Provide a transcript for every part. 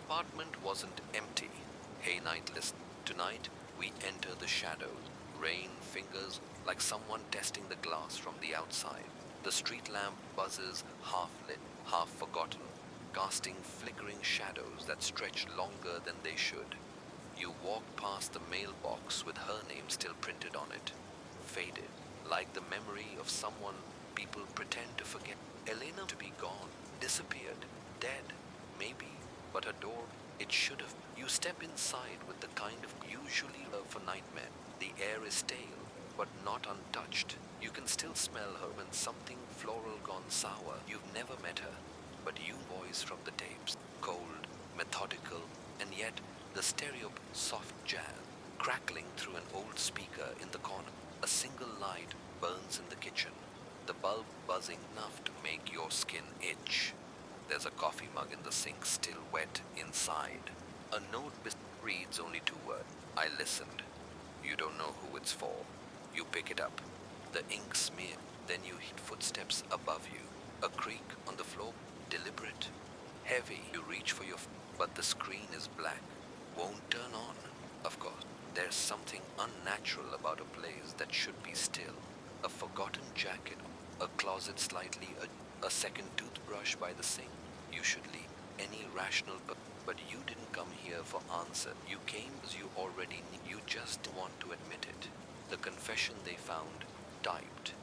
apartment wasn't empty. Hey, nightless. Tonight, we enter the shadows. Rain fingers like someone testing the glass from the outside. The street lamp buzzes half lit, half forgotten, casting flickering shadows that stretch longer than they should. You walk past the mailbox with her name still printed on it. Faded, like the memory of someone people pretend to forget. Elena to be gone, disappeared, dead, maybe, but her door, it should have. You step inside with the kind of usually love for nightmare. The air is stale, but not untouched. You can still smell her when something floral gone sour. You've never met her, but you voice from the tapes, cold, methodical, and yet the stereo soft jazz, crackling through an old speaker in the corner. A single light burns in the kitchen, the bulb buzzing enough to make your skin itch. There's a coffee mug in the sink still wet inside. A note reads only 2 words. I listened. You don't know who it's for. You pick it up. The ink smear. Then you hear footsteps above you. A creak on the floor. Deliberate. Heavy. You reach for your but the screen is black. Won't turn on. Of course. There's something unnatural about a place that should be still. A forgotten jacket. A closet slightly a second toothbrush by the sink. You should leave. Any rational but you didn't come here for answer. You came as you already knew. You just want to admit it. The confession they found, typed,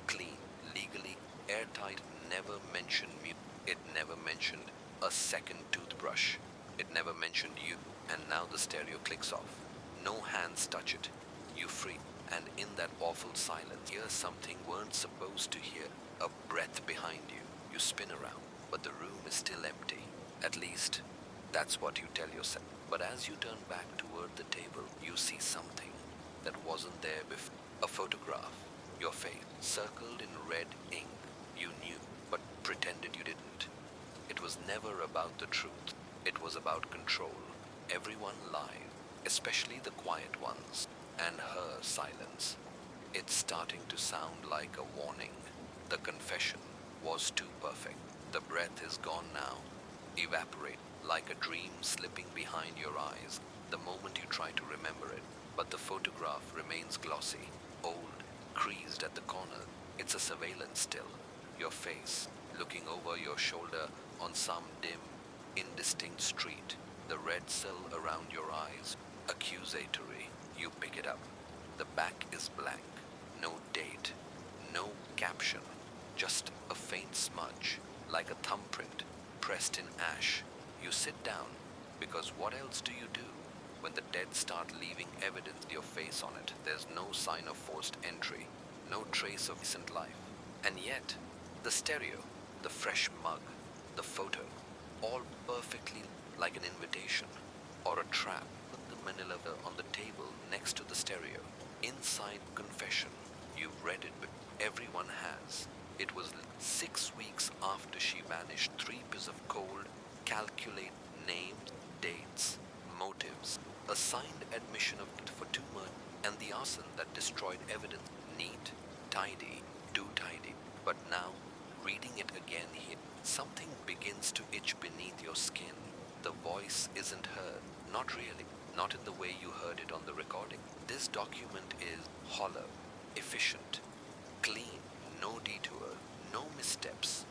clean, legally, airtight, never mentioned me. It never mentioned a second toothbrush. It never mentioned you. And now the stereo clicks off. No hands touch it. You free. And in that awful silence, hear something weren't supposed to hear. A breath behind you. You spin around, but the room is still empty. At least, that's what you tell yourself. But as you turn back toward the table, you see something that wasn't there before. A photograph. Your face, circled in red ink. You knew, but pretended you didn't. It was never about the truth. It was about control. Everyone lied, especially the quiet ones. And her silence. It's starting to sound like a warning. The confession was too perfect. The breath is gone now. Evaporate like a dream slipping behind your eyes the moment you try to remember it. But the photograph remains glossy, old, creased at the corner. It's a surveillance still. Your face, looking over your shoulder on some dim, indistinct street. The red cell around your eyes, accusatory. You pick it up. The back is blank. No date. No caption. Just a faint smudge, like a thumbprint, pressed in ash. You sit down, because what else do you do when the dead start leaving evidence your face on it? There's no sign of forced entry, no trace of recent life. And yet, the stereo, the fresh mug, the photo, all perfectly like an invitation or a trap. Manila on the table next to the stereo. Inside confession. You've read it, but everyone has. It was 6 weeks after she vanished. 3 pieces of cold, calculate names, dates, motives, a signed admission of it for 2 months, and the arson that destroyed evidence. Neat, tidy, too tidy. But now, reading it again here, something begins to itch beneath your skin. The voice isn't heard. Not really. Not in the way you heard it on the recording. This document is hollow, efficient, clean, no detour, no missteps,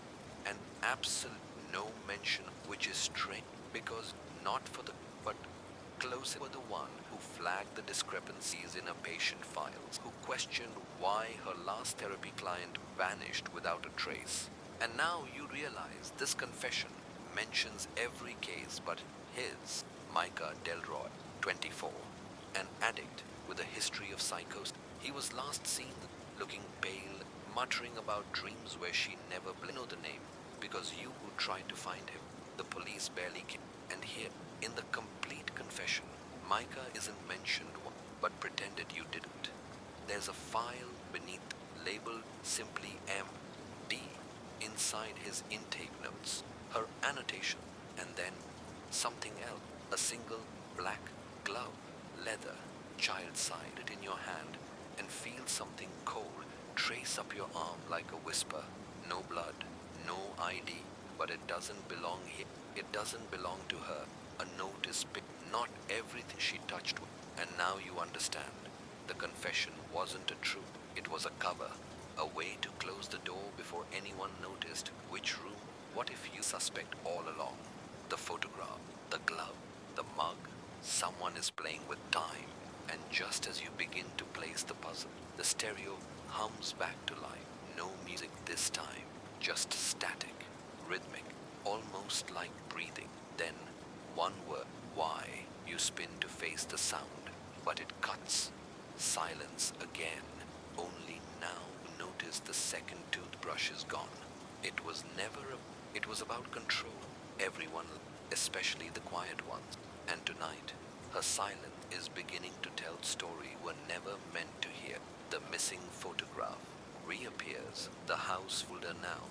and absolute no mention, which is strange because not for the but close for the one who flagged the discrepancies in her patient files, who questioned why her last therapy client vanished without a trace. And now you realize this confession mentions every case but his. Micah Delroy, 24, an addict with a history of psychosis. He was last seen looking pale, muttering about dreams where she never know the name, because you who tried to find him, the police barely came. And here, in the complete confession, Micah isn't mentioned, but pretended you didn't. There's a file beneath labeled simply M.D. inside his intake notes, her annotation, and then something else. A single black glove, leather, child side it in your hand, and feel something cold trace up your arm like a whisper. No blood, no ID, but it doesn't belong here. It doesn't belong to her. A not everything she touched. And now you understand. The confession wasn't a truth, it was a cover, a way to close the door before anyone noticed which room. What if you suspect all along? The photograph, the glove, the mug. Someone is playing with time, and just as you begin to place the puzzle, the stereo hums back to life. No music this time, just static, rhythmic, almost like breathing. Then, one word, why? You spin to face the sound, but it cuts. Silence again. Only now you notice the second toothbrush is gone. It was about control. Everyone, especially the quiet ones. And tonight, her silence is beginning to tell story we're never meant to hear. The missing photograph reappears. The house folder now,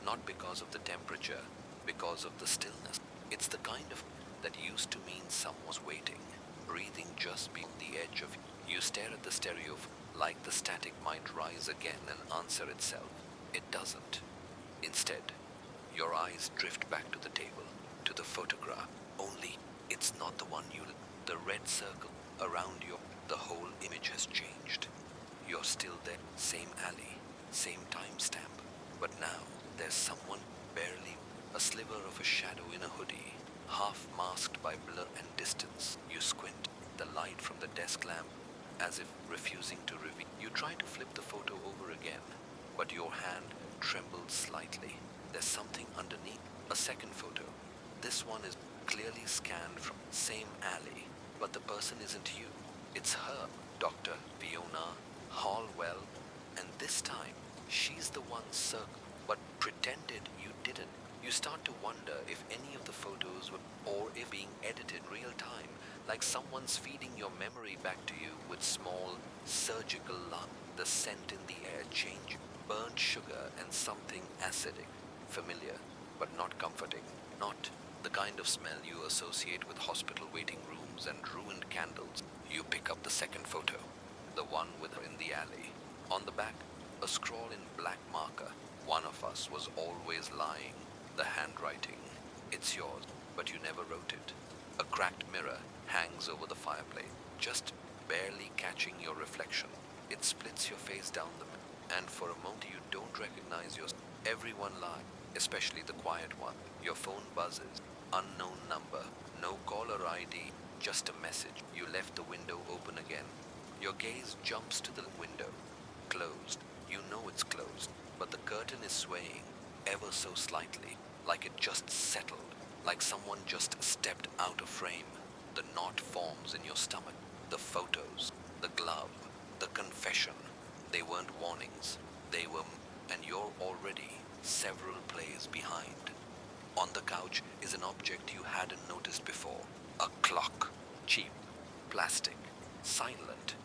not because of the temperature, because of the stillness. It's the kind of that used to mean someone's waiting, breathing just beyond the edge of. You stare at the stereo like the static might rise again and answer itself. It doesn't. Instead, your eyes drift back to the table, to the photograph. Only, it's not the one you. The red circle around you, the whole image has changed. You're still there, same alley, same timestamp. But now, there's someone barely, a sliver of a shadow in a hoodie, half masked by blur and distance. You squint, the light from the desk lamp, as if refusing to reveal. You try to flip the photo over again, but your hand trembles slightly. There's something underneath. A second photo. This one is clearly scanned from same alley, but the person isn't you. It's her, Dr. Fiona Hallwell, and this time, she's the one circled, but pretended you didn't. You start to wonder if any of the photos were, or if being edited real time, like someone's feeding your memory back to you with small surgical lung. The scent in the air change, burnt sugar and something acidic, familiar, but not comforting. Not the kind of smell you associate with hospital waiting rooms and ruined candles. You pick up the second photo, the one with her in the alley. On the back, a scrawl in black marker. One of us was always lying. The handwriting. It's yours, but you never wrote it. A cracked mirror hangs over the fireplace, just barely catching your reflection. It splits your face down the middle, and for a moment you don't recognize yourself. Everyone lies, especially the quiet one. Your phone buzzes. Unknown number. No caller ID, just a message. You left the window open again. Your gaze jumps to the window. Closed. You know it's closed, but the curtain is swaying, ever so slightly, like it just settled, like someone just stepped out of frame. The knot forms in your stomach. The photos, the glove, the confession. They weren't warnings. They were, and you're already several plays behind. On the couch is an object you hadn't noticed before. A clock. Cheap. Plastic. Silent.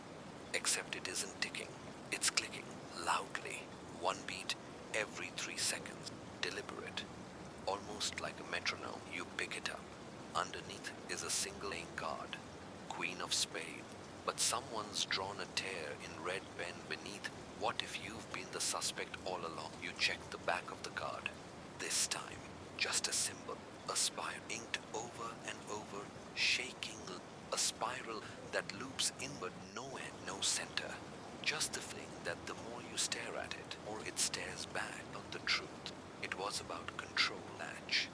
Except it isn't ticking. It's clicking. Loudly. One beat every 3 seconds. Deliberate. Almost like a metronome. You pick it up. Underneath is a single name card. Queen of Spades. But someone's drawn a tear in red pen beneath. What if you've been the suspect all along? You check the back of the card. This time, just a symbol, a spiral inked over and over, shaking, a spiral that loops inward, no end, no center. Just the feeling that the more you stare at it, more it stares back on the truth. It was about control latch,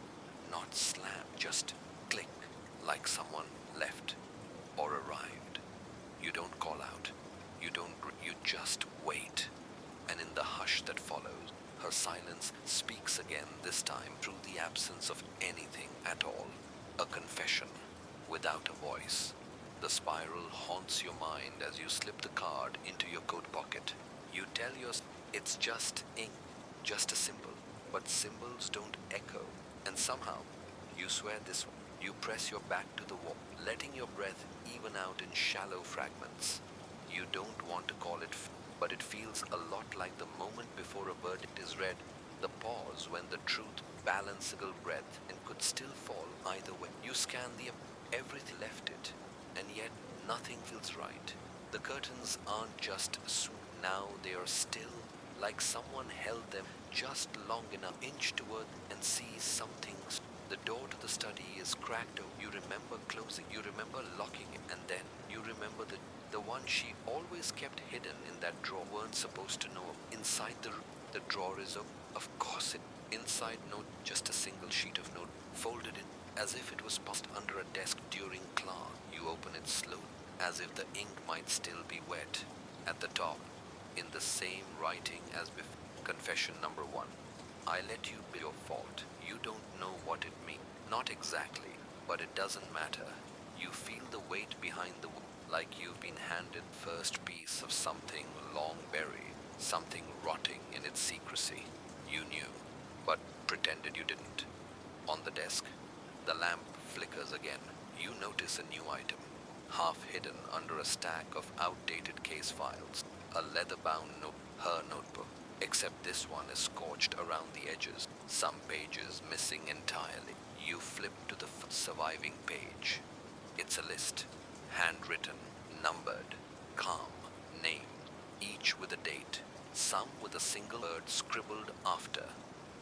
not slam, just click, like someone left or arrived. You don't call out. You just wait. And in the hush that follows, her silence speaks again, this time through the absence of anything at all. A confession, without a voice. The spiral haunts your mind as you slip the card into your coat pocket. You tell yourself it's just ink, just a symbol. But symbols don't echo. And somehow, you swear this one. You press your back to the wall, letting your breath even out in shallow fragments. You don't want to call it, but it feels a lot like the moment before a verdict is read, the pause when the truth balances a breath and could still fall either way. You scan everything left it, and yet nothing feels right. The curtains aren't just swoop, now they are still, like someone held them just long enough, inch toward and see something. The The door to the study is cracked open. You remember closing, you remember locking it, and then you remember the one she always kept hidden in that drawer. Weren't supposed to know. Inside the drawer is open. Of course it. Inside note, just a single sheet of note, folded in, as if it was passed under a desk during class. You open it slowly, as if the ink might still be wet. At the top, in the same writing as before, confession number 1. I let you be your fault. You don't know what it means. Not exactly, but it doesn't matter. You feel the weight behind the like you've been handed first piece of something long buried, something rotting in its secrecy. You knew, but pretended you didn't. On the desk, the lamp flickers again. You notice a new item, half hidden under a stack of outdated case files. A leather-bound note, her notebook, except this one is scorched around the edges, some pages missing entirely. You flip to the surviving page. It's a list, handwritten, numbered, calm, name, each with a date, some with a single word scribbled after,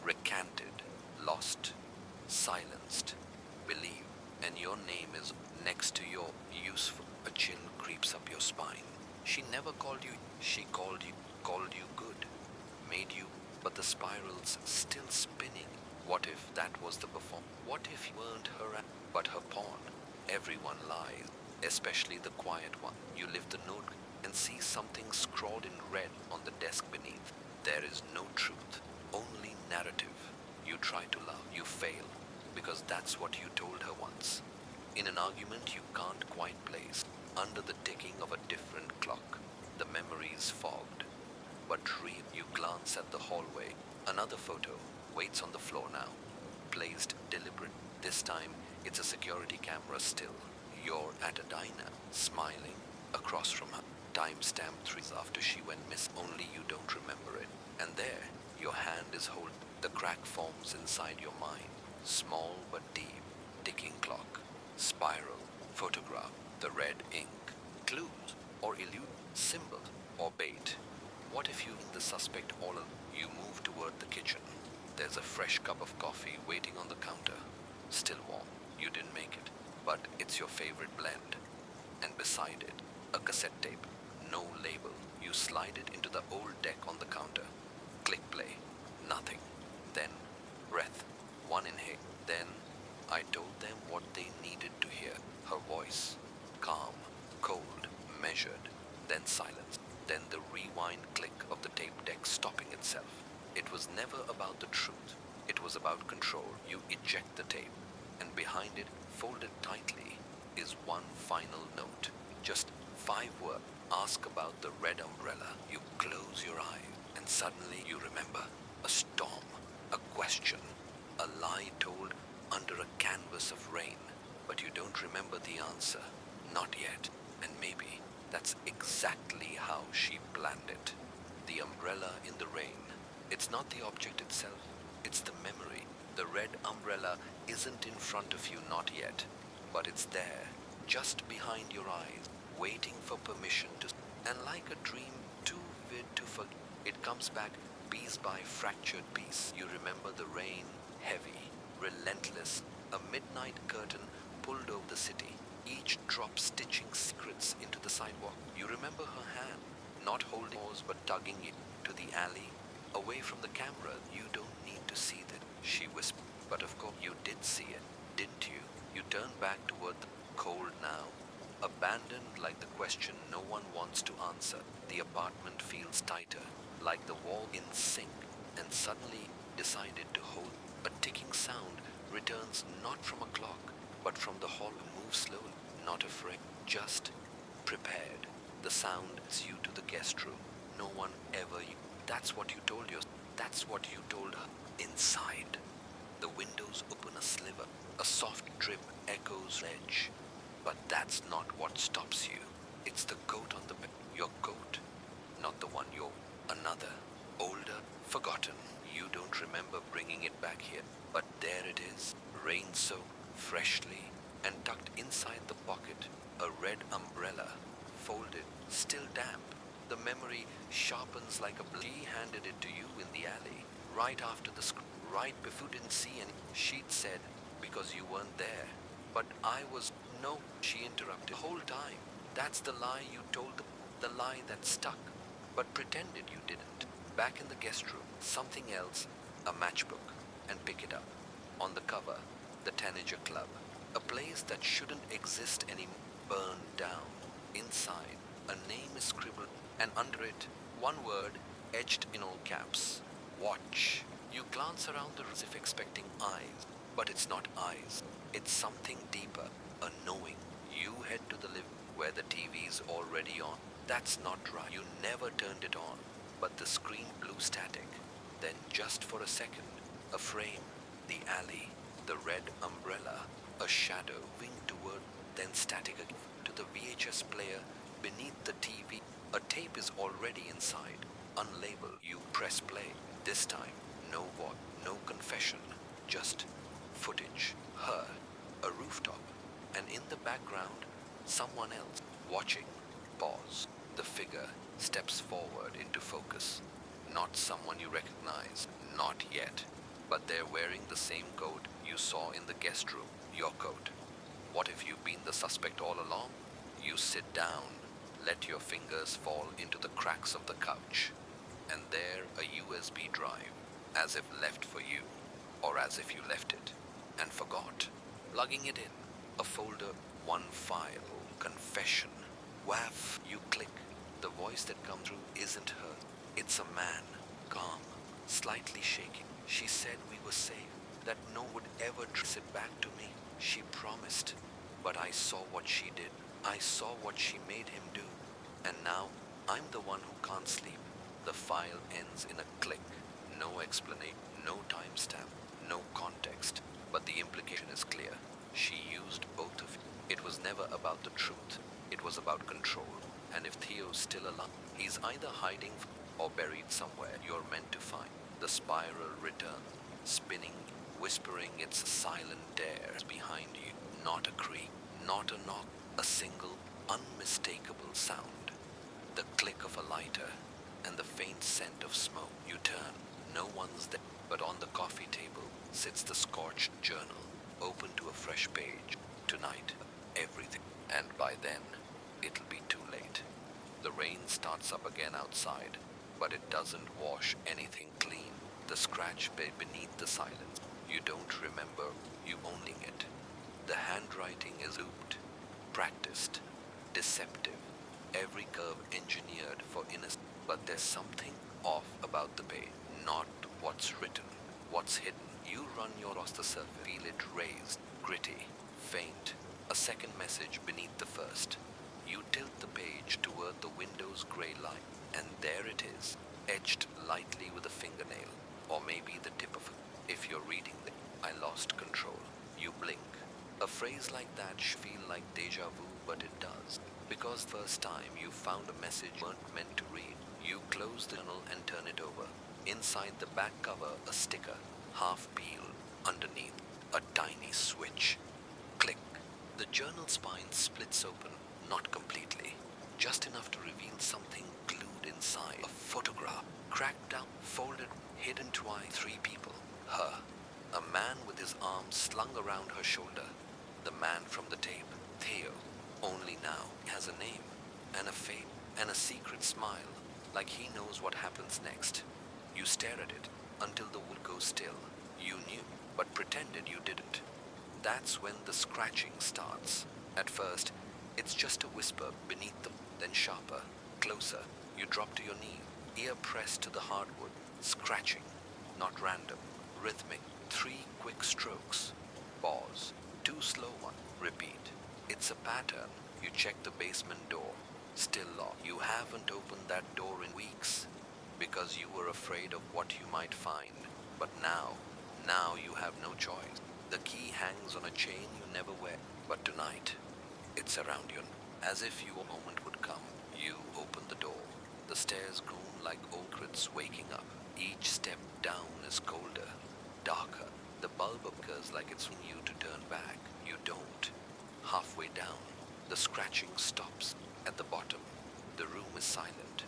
recanted, lost, silenced, believe, and your name is next to your useful. A chill creeps up your spine. She never called you, she called you good, made you, but the spiral's still spinning. What if that was the perform? What if you weren't her, but her pawn? Everyone lies, especially the quiet one. You lift the note and see something scrawled in red on the desk beneath. There is no truth, only narrative. You try to love, you fail, because that's what you told her once. In an argument you can't quite place, under the ticking of a different clock, the memories fogged. But you glance at the hallway. Another photo waits on the floor now, placed deliberate. This time it's a security camera still. You're at a diner, smiling, across from her. Timestamp 3 after she went missing. Only you don't remember it. And there, your hand is holding. The crack forms inside your mind. Small but deep. Ticking clock. Spiral. Photograph. The red ink. Clues or elude. Symbols or bait. What if you the suspect all along? You move toward the kitchen. There's a fresh cup of coffee waiting on the counter. Still warm. You didn't make it, but it's your favorite blend. And beside it, a cassette tape. No label. You slide it into the old deck on the counter. Click play. Nothing. Then, breath. One inhale. Then, I told them what they needed to hear. Her voice. Calm, cold, measured. Then silence. Then the rewind click of the tape deck stopping itself. It was never about the truth. It was about control. You eject the tape, and behind it, folded tightly, is one final note. Just 5 words. Ask about the red umbrella. You close your eyes, and suddenly you remember. A storm, a question, a lie told under a canvas of rain. But you don't remember the answer. Not yet. And maybe that's exactly how she planned it. The umbrella in the rain. It's not the object itself. It's the memory. The red umbrella isn't in front of you, not yet. But it's there, just behind your eyes, waiting for permission to. And like a dream too vivid to forget, it comes back piece by fractured piece. You remember the rain, heavy, relentless, a midnight curtain pulled over the city, each drop stitching secrets into the sidewalk. You remember her hand, not holding yours but tugging it to the alley, away from the camera. You don't need to see that, she whispered. But of course you did see it, didn't you? You turned back toward the cold now, abandoned like the question no one wants to answer. The apartment feels tighter, like the wall in sync, and suddenly decided to hold. A ticking sound returns not from a clock, but from the hall. Move slowly, not afraid, just prepared. The sound is you to the guest room. No one ever. That's what you told yourself. That's what you told her. Inside, the windows open a sliver. A soft drip echoes edge. But that's not what stops you. It's the coat on the bed. Your coat, not the one you're. Another, older, forgotten. You don't remember bringing it back here. But there it is, rain-soaked, freshly, and tucked inside the pocket. A red umbrella, folded, still damp. The memory sharpens like a blade. She handed it to you in the alley, right after the right before you didn't see any. She'd said, because you weren't there. But I was. No, she interrupted. The whole time. That's the lie you told them. The lie that stuck, but pretended you didn't. Back in the guest room, something else, a matchbook, and pick it up. On the cover, the Tanager Club, a place that shouldn't exist anymore, burned down. Inside, a name is scribbled, and under it, one word etched in all caps. Watch. You glance around the room as if expecting eyes, but it's not eyes. It's something deeper, a knowing. You head to the living where the TV's already on. That's not right. You never turned it on, but the screen blew static. Then, just for a second, a frame, the alley, the red umbrella, a shadow winged toward, then static again to the VHS player beneath the TV. A tape is already inside, unlabeled. You press play. This time, no voice, no confession, just footage. Her, a rooftop, and in the background, someone else watching. Pause. The figure steps forward into focus. Not someone you recognize, not yet, but they're wearing the same coat you saw in the guest room, your coat. What if you've been the suspect all along? You sit down, let your fingers fall into the cracks of the couch, and there a USB drive, as if left for you, or as if you left it and forgot. Plugging it in, a folder, one file, confession. Waff, you click. The voice that comes through isn't her. It's a man, calm, slightly shaking. She said we were safe, that no one would ever trace it back to me. She promised, but I saw what she did. I saw what she made him do. And now, I'm the one who can't sleep. The file ends in a click. No explanation, no timestamp, no context. But the implication is clear. She used both of you. It was never about the truth. It was about control. And if Theo's still alive, he's either hiding or buried somewhere you're meant to find. The spiral returns, spinning, whispering its silent dares behind you. Not a creak, not a knock, a single, unmistakable sound. The click of a lighter and the faint scent of smoke. You turn, no one's there, but on the coffee table sits the scorched journal, open to a fresh page. Tonight, everything. And by then, it'll be too late. The rain starts up again outside, but it doesn't wash anything clean. The scratch beneath the silence. You don't remember you owning it. The handwriting is looped, practiced, deceptive. Every curve engineered for innocence. But there's something off about the page. Not what's written, what's hidden. You run across the surface, feel it raised, gritty, faint. A second message beneath the first. You tilt the page toward the window's gray line, and there it is, etched lightly with a fingernail, or maybe the tip of a... If you're reading it, I lost control. You blink. A phrase like that should feel like deja vu, but it does. Because the first time you found a message you weren't meant to read. You close the journal and turn it over. Inside the back cover, a sticker, half peeled. Underneath, a tiny switch. Click. The journal spine splits open, not completely, just enough to reveal something glued inside. A photograph, cracked down, folded, hidden twice. 3 people. Her. A man with his arms slung around her shoulder. The man from the tape. Theo. Only now he has a name, and a face, and a secret smile, like he knows what happens next. You stare at it until the wood goes still. You knew, but pretended you didn't. That's when the scratching starts. At first, it's just a whisper beneath them, then sharper, closer. You drop to your knee, ear pressed to the hardwood, scratching, not random, rhythmic. 3 quick strokes. Pause. 2 slow ones. Repeat. It's a pattern. You check the basement door. Still locked. You haven't opened that door in weeks because you were afraid of what you might find. But now you have no choice. The key hangs on a chain you never wear. But tonight, it's around you. As if your moment would come, you open the door. The stairs groan like old critters waking up. Each step down is colder, darker. The bulb occurs like it's wanting you to turn back. You don't. Halfway down, the scratching stops. At the bottom, the room is silent,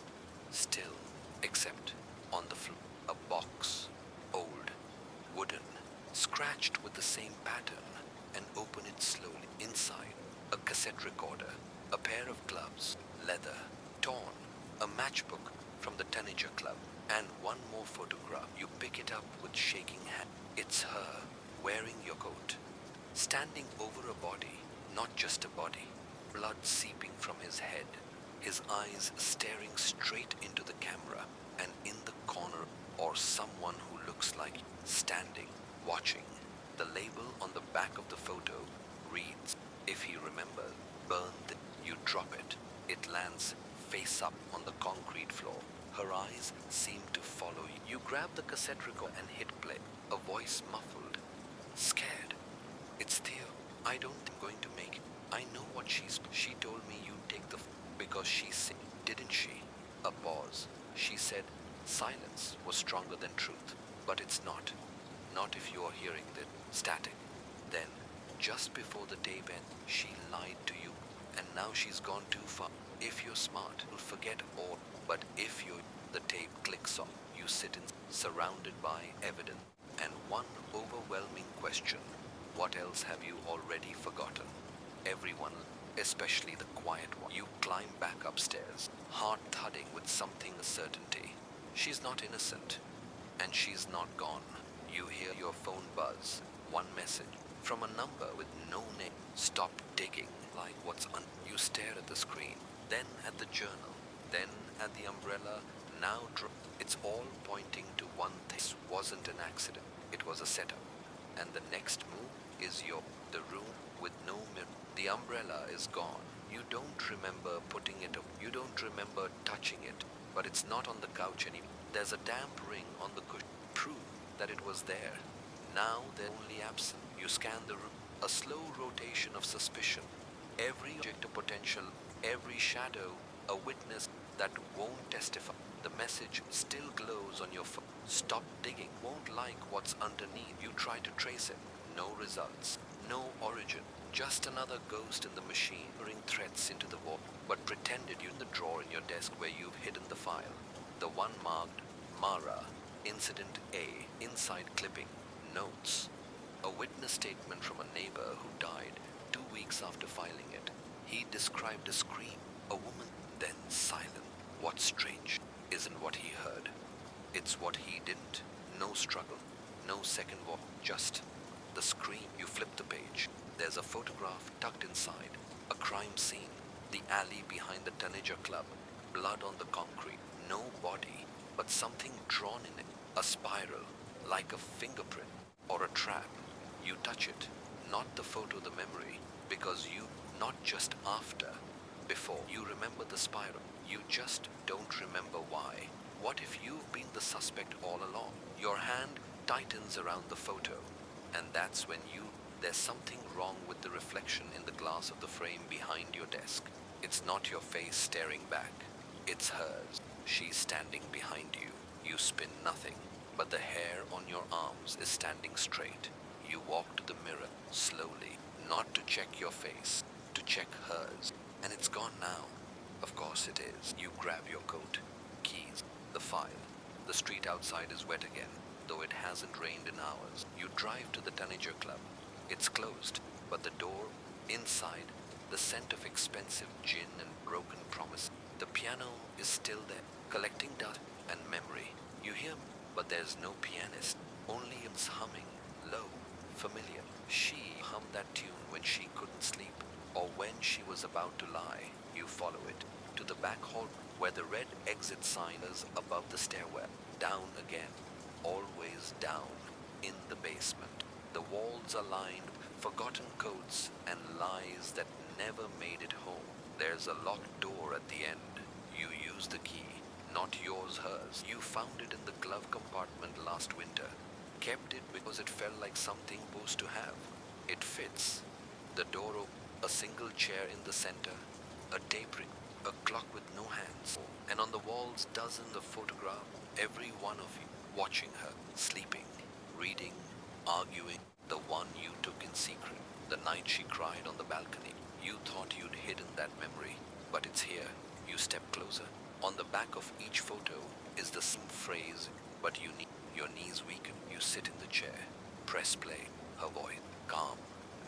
still, except on the floor, a box, old, wooden, scratched with the same pattern, and open it slowly. Inside, a cassette recorder, a pair of gloves, leather, torn, a matchbook from the Tanager Club, and one more photograph. You pick it up with shaking hand. It's her, wearing your coat, standing over a body, not just a body, blood seeping from his head, his eyes staring straight into the camera, and in the corner, or someone who looks like standing, watching. The label on the back of the photo reads, if he remembers, burn the. You drop it. It lands face up on the concrete floor. Her eyes seem to follow you. You grab the cassette recorder and hit play. A voice muffled, scared. It's Theo. I don't think I'm going to make it. I know what She told me you'd take the because she's sick, didn't she? A pause. She said silence was stronger than truth, but it's not. Not if you're hearing the static. Then, just before the tape ends, she lied to you, and now she's gone too far. If you're smart, you'll forget all. But if the tape clicks off, you sit in, surrounded by evidence, and one overwhelming question. What else have you already forgotten? Everyone, especially the quiet one. You climb back upstairs, heart thudding with something certainty. She's not innocent, and she's not gone. You hear your phone buzz. One message from a number with no name. Stop digging. Like what's on? You stare at the screen, then at the journal, then at the umbrella. Now it's all pointing to one thing. This wasn't an accident. It was a setup. And the next move is the room with no mirror. The umbrella is gone. You don't remember putting it up. You don't remember touching it. But it's not on the couch anymore. There's a damp ring on the cushion. Proof that it was there. Now they're only absent. You scan the room. A slow rotation of suspicion. Every object of potential, every shadow, a witness that won't testify. The message still glows on your phone. Stop digging. Won't like what's underneath. You try to trace it. No results. No origin. Just another ghost in the machine, ring threads into the wall, but pretended you're in the drawer in your desk where you've hidden the file. The one marked Mara, Incident A, inside clipping, notes. A witness statement from a neighbor who died 2 weeks after filing it. He described a scream, a woman, then silent. What's strange isn't what he heard. It's what he didn't. No struggle, no second voice, just the scream. You flip the page. There's a photograph tucked inside. A crime scene. The alley behind the Tanager Club. Blood on the concrete. No body, but something drawn in it. A spiral, like a fingerprint or a trap. You touch it. Not the photo, the memory. Because you, not just after, before. You remember the spiral. You just don't remember why. What if you've been the suspect all along? Your hand tightens around the photo. And that's when there's something wrong with the reflection in the glass of the frame behind your desk. It's not your face staring back. It's hers. She's standing behind you. You spin nothing, but the hair on your arms is standing straight. You walk to the mirror, slowly, not to check your face, to check hers. And it's gone now. Of course it is. You grab your coat, keys, the file. The street outside is wet again, though it hasn't rained in hours. You drive to the Tanager Club. It's closed, but the door, inside, the scent of expensive gin and broken promise. The piano is still there, collecting dust and memory. You hear, but there's no pianist. Only it's humming, low, familiar. She hummed that tune when she couldn't sleep, or when she was about to lie. You follow it to the back hall, where the red exit sign is above the stairwell. Down again, always down, in the basement. The walls are lined with forgotten codes and lies that never made it home. There's a locked door at the end. You use the key, not yours, hers. You found it in the glove compartment last winter. Kept it because it felt like something supposed to have. It fits. The door open, a single chair in the center, a tape ring, a clock with no hands, and on the walls dozens of photographs, every one of you, watching her, sleeping, reading, arguing. The one you took in secret, the night she cried on the balcony. You thought you'd hidden that memory, but it's here. You step closer. On the back of each photo is the same phrase, but your knees weaken. You sit in the chair. press play. Her voice, calm,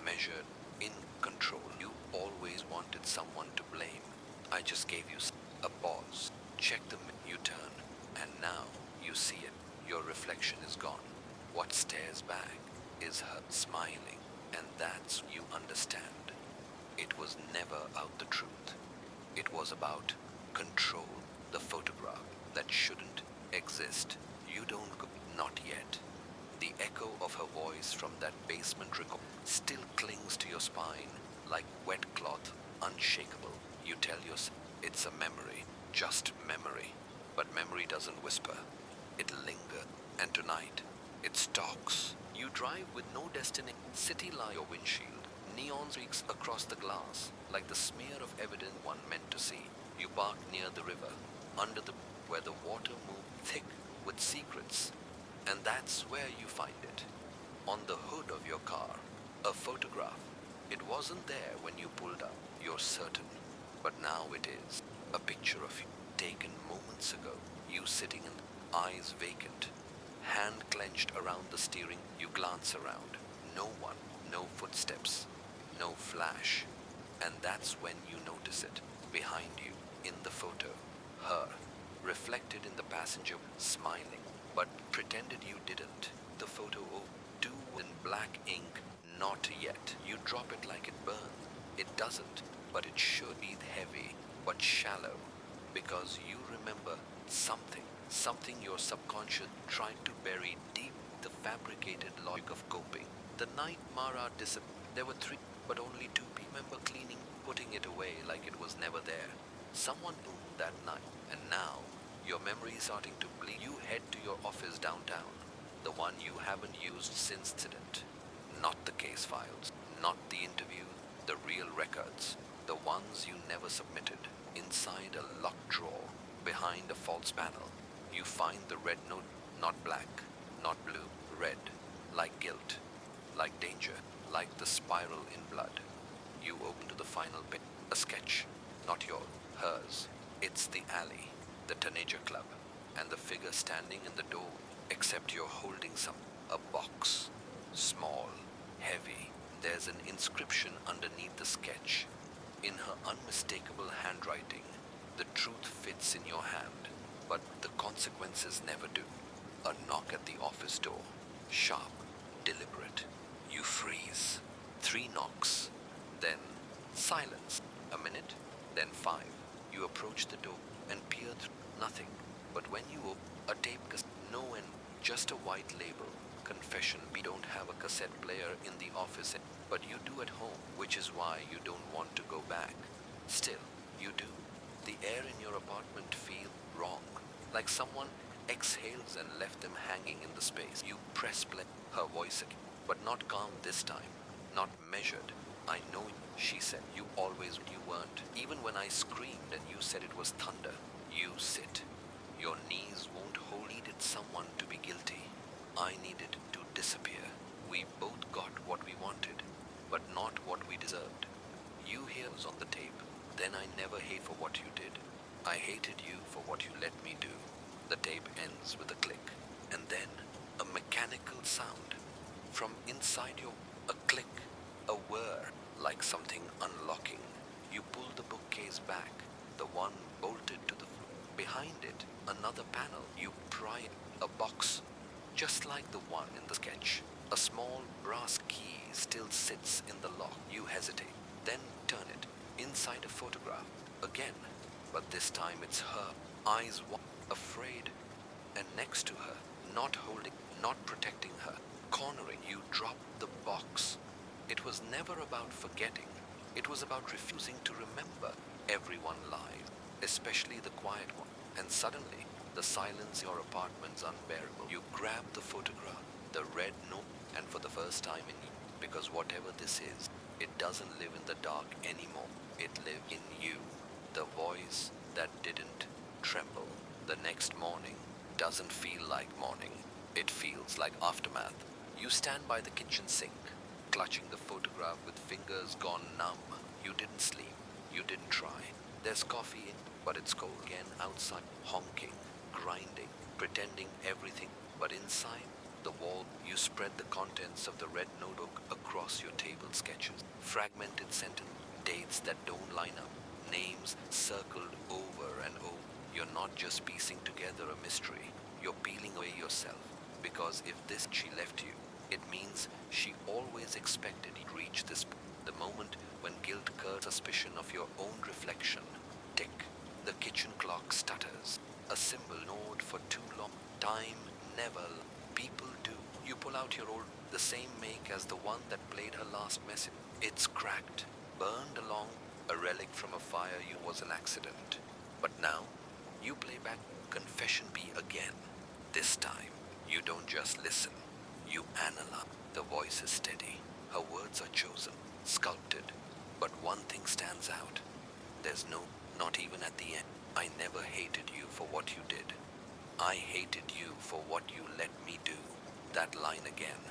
measured, in control. You always wanted someone to blame. I just gave you a pause. Check the minute you turn, and now you see it. Your reflection is gone. What stares back is her smiling, and that's you understand. It was never about the truth. It was about control, the photograph that shouldn't exist. You don't go, not yet. The echo of her voice from that basement record still clings to your spine like wet cloth, unshakable. You tell yourself it's a memory, just memory. But memory doesn't whisper. It lingers. And tonight, it stalks. You drive with no destination. City lie your windshield. Neon streaks across the glass, like the smear of evidence one meant to see. You park near the river, under the where the water moved thick with secrets. And that's where you find it. On the hood of your car, a photograph. It wasn't there when you pulled up, you're certain. But now it is. A picture of you, taken moments ago. You sitting in, eyes vacant, hand clenched around the steering. You glance around. No one, no footsteps, no flash. And that's when you notice it. Behind you, in the photo, her, reflected in the passenger, smiling, but pretended you didn't. The photo, do in black ink, not yet. You drop it like it burns. It doesn't, but it should be heavy, but shallow, because you remember something your subconscious tried to bury deep, the fabricated logic of coping. The night Mara disappeared, there were three, but only two people. Remember cleaning, putting it away like it was never there. Someone knew that night, and now your memory is starting to bleed. You head to your office downtown, the one you haven't used since incident. Not the case files, not the interview, the real records, the ones you never submitted. Inside a locked drawer, behind a false panel, you find the red note, not black, not blue, red, like guilt, like danger, like the spiral in blood. You open to the final bit, a sketch, not yours, hers. It's the alley, the teenager club, and the figure standing in the door, except you're holding a box, small, heavy. There's an inscription underneath the sketch. In her unmistakable handwriting, the truth fits in your hand, but the consequences never do. A knock at the office door, sharp, deliberate. You freeze. 3 knocks, then silence. A minute, then 5. You approach the door and peer through. Nothing. But when you open a tape cassette, no end, just a white label. Confession. We don't have a cassette player in the office, but you do at home, which is why you don't want to go back. Still, you do. The air in your apartment feels wrong, like someone exhales and left them hanging in the space. You press play, her voice again, but not calm this time, not measured. I know, she said, you always, you weren't. Even when I screamed and you said it was thunder, you sit. Your knees won't hold. Needed someone to be guilty. I needed to disappear. We both got what we wanted, but not what we deserved. You hear was on the tape. Then I never hate for what you did. I hated you for what you let me do. The tape ends with a click, and then a mechanical sound. From inside you, a click, a whir, like something unlocking. You pull the bookcase back, the one bolted to the floor. Behind it, another panel. You pry a box, just like the one in the sketch. A small brass key still sits in the lock. You hesitate, then turn it. Inside a photograph, again, but this time it's her, eyes wide, afraid, and next to her, not holding, not protecting her, cornering. You drop the box. It was never about forgetting. It was about refusing to remember. Everyone lied, especially the quiet one. And suddenly, the silence in your apartment's unbearable. You grab the photograph, the red note, and for the first time in you, because whatever this is, it doesn't live in the dark anymore. It lives in you. The voice that didn't tremble the next morning doesn't feel like morning. It feels like aftermath. You stand by the kitchen sink, clutching the photograph with fingers gone numb. You didn't sleep. You didn't try. There's coffee in, but it's cold again outside, honking, grinding, pretending everything. But inside, the wall. You spread the contents of the red notebook across your table sketches. Fragmented sentence, dates that don't line up, names circled over and over. You're not just piecing together a mystery, you're peeling away yourself. Because if this she left you, it means she always expected you to reach this point. The moment when guilt curds suspicion of your own reflection. Tick. The kitchen clock stutters. A symbol ignored for too long. Time never. People do. You pull out your old, the same make as the one that played her last message. It's cracked, burned along, a relic from a fire you was an accident. But now, you play back Confession B again. This time, you don't just listen, you analyze. The voice is steady, her words are chosen, sculpted. But one thing stands out. There's no, not even at the end. I never hated you for what you did. I hated you for what you let me do. That line again.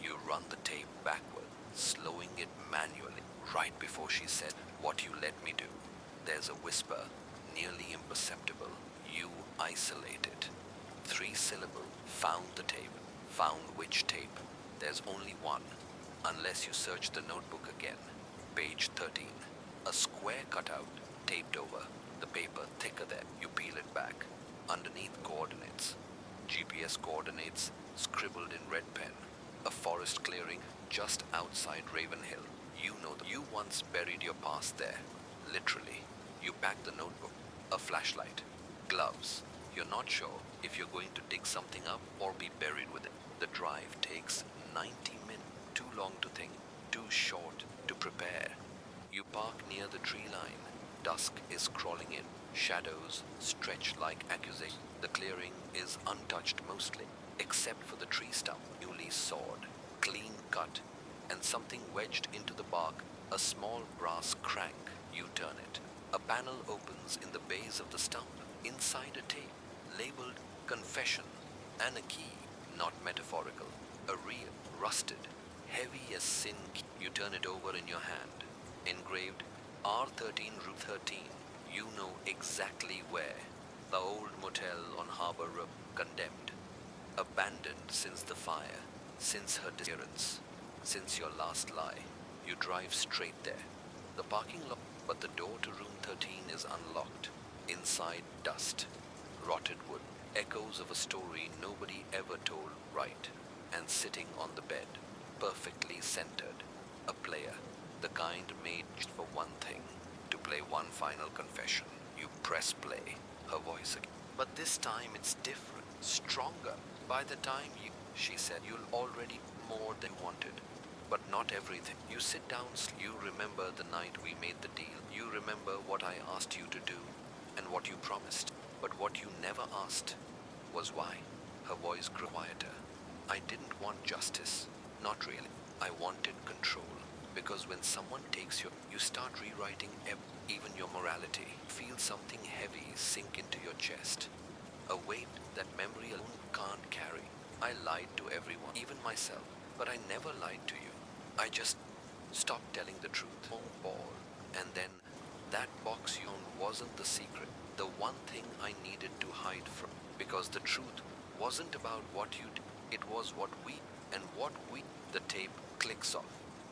You run the tape backward, slowing it manually. Right before she said, what you let me do, there's a whisper, nearly imperceptible. You isolated. 3 syllable. Found the tape. Found which tape? There's only one. Unless you search the notebook again. Page 13. A square cutout, taped over. The paper thicker there. You peel it back. Underneath coordinates. GPS coordinates scribbled in red pen. A forest clearing just outside Ravenhill. You know that you once buried your past there. Literally. You pack the notebook, a flashlight, gloves. You're not sure if you're going to dig something up or be buried with it. The drive takes 90 minutes. Too long to think, too short to prepare. You park near the tree line. Dusk is crawling in. Shadows stretch like accusation. The clearing is untouched mostly, except for the tree stump, newly sawed, clean cut, and something wedged into the bark, a small brass crank. You turn it. A panel opens in the base of the stump. Inside a tape, labeled Confession, and a key, not metaphorical, a real, rusted, heavy as sin key. You turn it over in your hand. Engraved R13 Route 13. You know exactly where. The old motel on Harbor Road. Condemned. Abandoned since the fire. Since her disappearance. Since your last lie. You drive straight there. The parking lot, but the door to room 13 is unlocked. Inside, dust. Rotted wood. Echoes of a story nobody ever told right. And sitting on the bed. Perfectly centered. A player. The kind made just for one thing. To play one final confession. You press play. Her voice again. But this time it's different. Stronger. By the time she said, you'll already more than wanted. But not everything. You sit down. You remember the night we made the deal. You remember what I asked you to do. And what you promised. But what you never asked was why. Her voice grew quieter. I didn't want justice. Not really. I wanted control. Because when someone takes you start rewriting even your morality. Feel something heavy sink into your chest. A weight that memory alone can't carry. I lied to everyone, even myself. But I never lied to you. I just stopped telling the truth. Ball. And then that box you owned wasn't the secret. The one thing I needed to hide from. Because the truth wasn't about what you did. It was what we, and what we, the tape clicks off.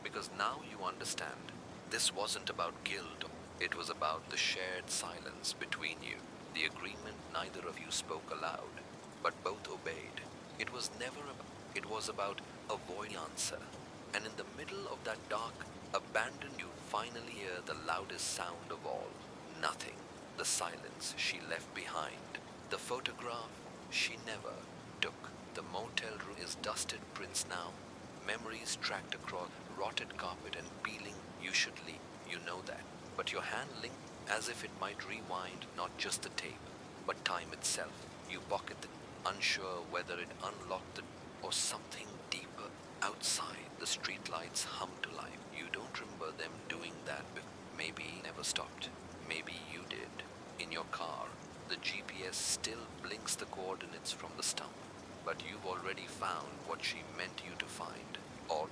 Because now you understand. This wasn't about guilt. It was about the shared silence between you. The agreement neither of you spoke aloud, but both obeyed. It was never about, it was about avoiding answer. And in the middle of that dark, abandoned, you finally hear the loudest sound of all. Nothing. The silence she left behind. The photograph she never took. The motel room is dusted prints now. Memories tracked across rotted carpet and peeling. You should leave. You know that. But your hand linked as if it might rewind not just the tape, but time itself. You pocket it, unsure whether it unlocked the or something deeper. Outside, the streetlights hum to life. You don't remember them doing that before. Maybe never stopped. Maybe you did. In your car, the GPS still blinks the coordinates from the stump. But you've already found what she meant you to find. Or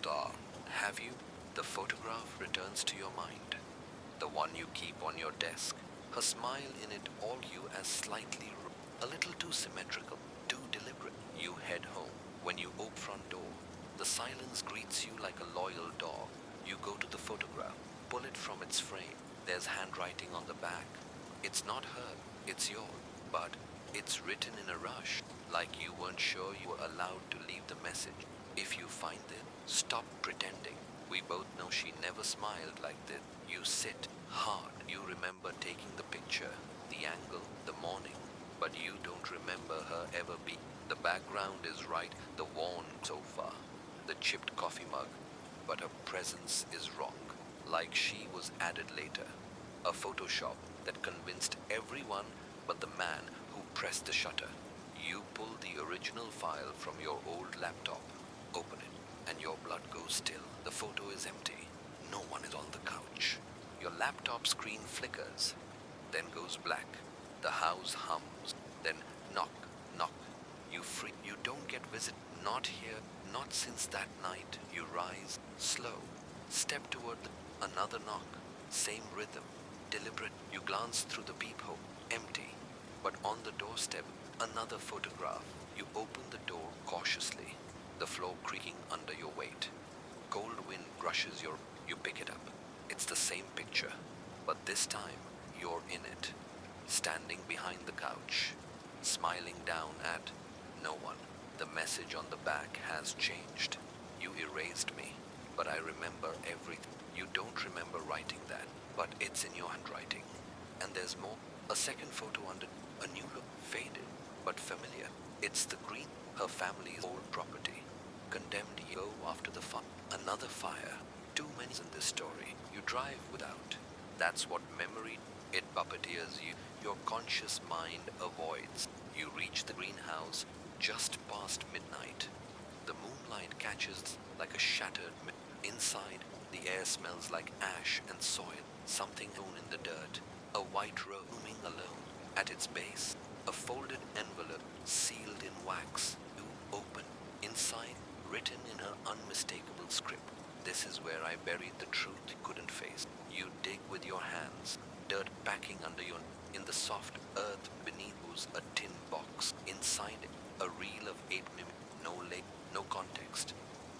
have you? The photograph returns to your mind. The one you keep on your desk. Her smile in it all you as slightly a little too symmetrical, too deliberate. You head home. When you open front door, the silence greets you like a loyal dog. You go to the photograph, pull it from its frame. There's handwriting on the back. It's not her, it's yours, but it's written in a rush, like you weren't sure you were allowed to leave the message. If you find it, stop pretending. We both know she never smiled like this. You sit hard. You remember taking the picture, the angle, the morning, but you don't remember her ever being. The background is right, the worn sofa, the chipped coffee mug, but her presence is wrong, like she was added later. A Photoshop that convinced everyone but the man who pressed the shutter. You pull the original file from your old laptop, open it, and your blood goes still. The photo is empty. No one is on the couch. Your laptop screen flickers, then goes black. The house hums, then knock, knock. You free. You don't get visit. Not here, not since that night. You rise, slow, step toward another knock. Same rhythm, deliberate. You glance through the peephole, empty. But on the doorstep, another photograph. You open the door cautiously, the floor creaking under your weight. Cold wind brushes your. You pick it up. It's the same picture, but this time you're in it, standing behind the couch, smiling down at no one. The message on the back has changed. You erased me, but I remember everything. You don't remember writing that, but it's in your handwriting. And there's more. A second photo under a new look, faded but familiar. It's the green, her family's old property. Condemned you after the fire. Another fire. Too many in this story. You drive without. That's what memory. It puppeteers you. Your conscious mind avoids. You reach the greenhouse just past midnight. The moonlight catches like a shattered. Inside, the air smells like ash and soil. Something thrown in the dirt. A white robe looming alone. At its base, a folded envelope sealed in wax. You open. Inside, written in her unmistakable script. This is where I buried the truth you couldn't face. You dig with your hands, dirt packing under your. In the soft earth beneath was a tin box. Inside it, a reel of 8 minutes. No lake, no context,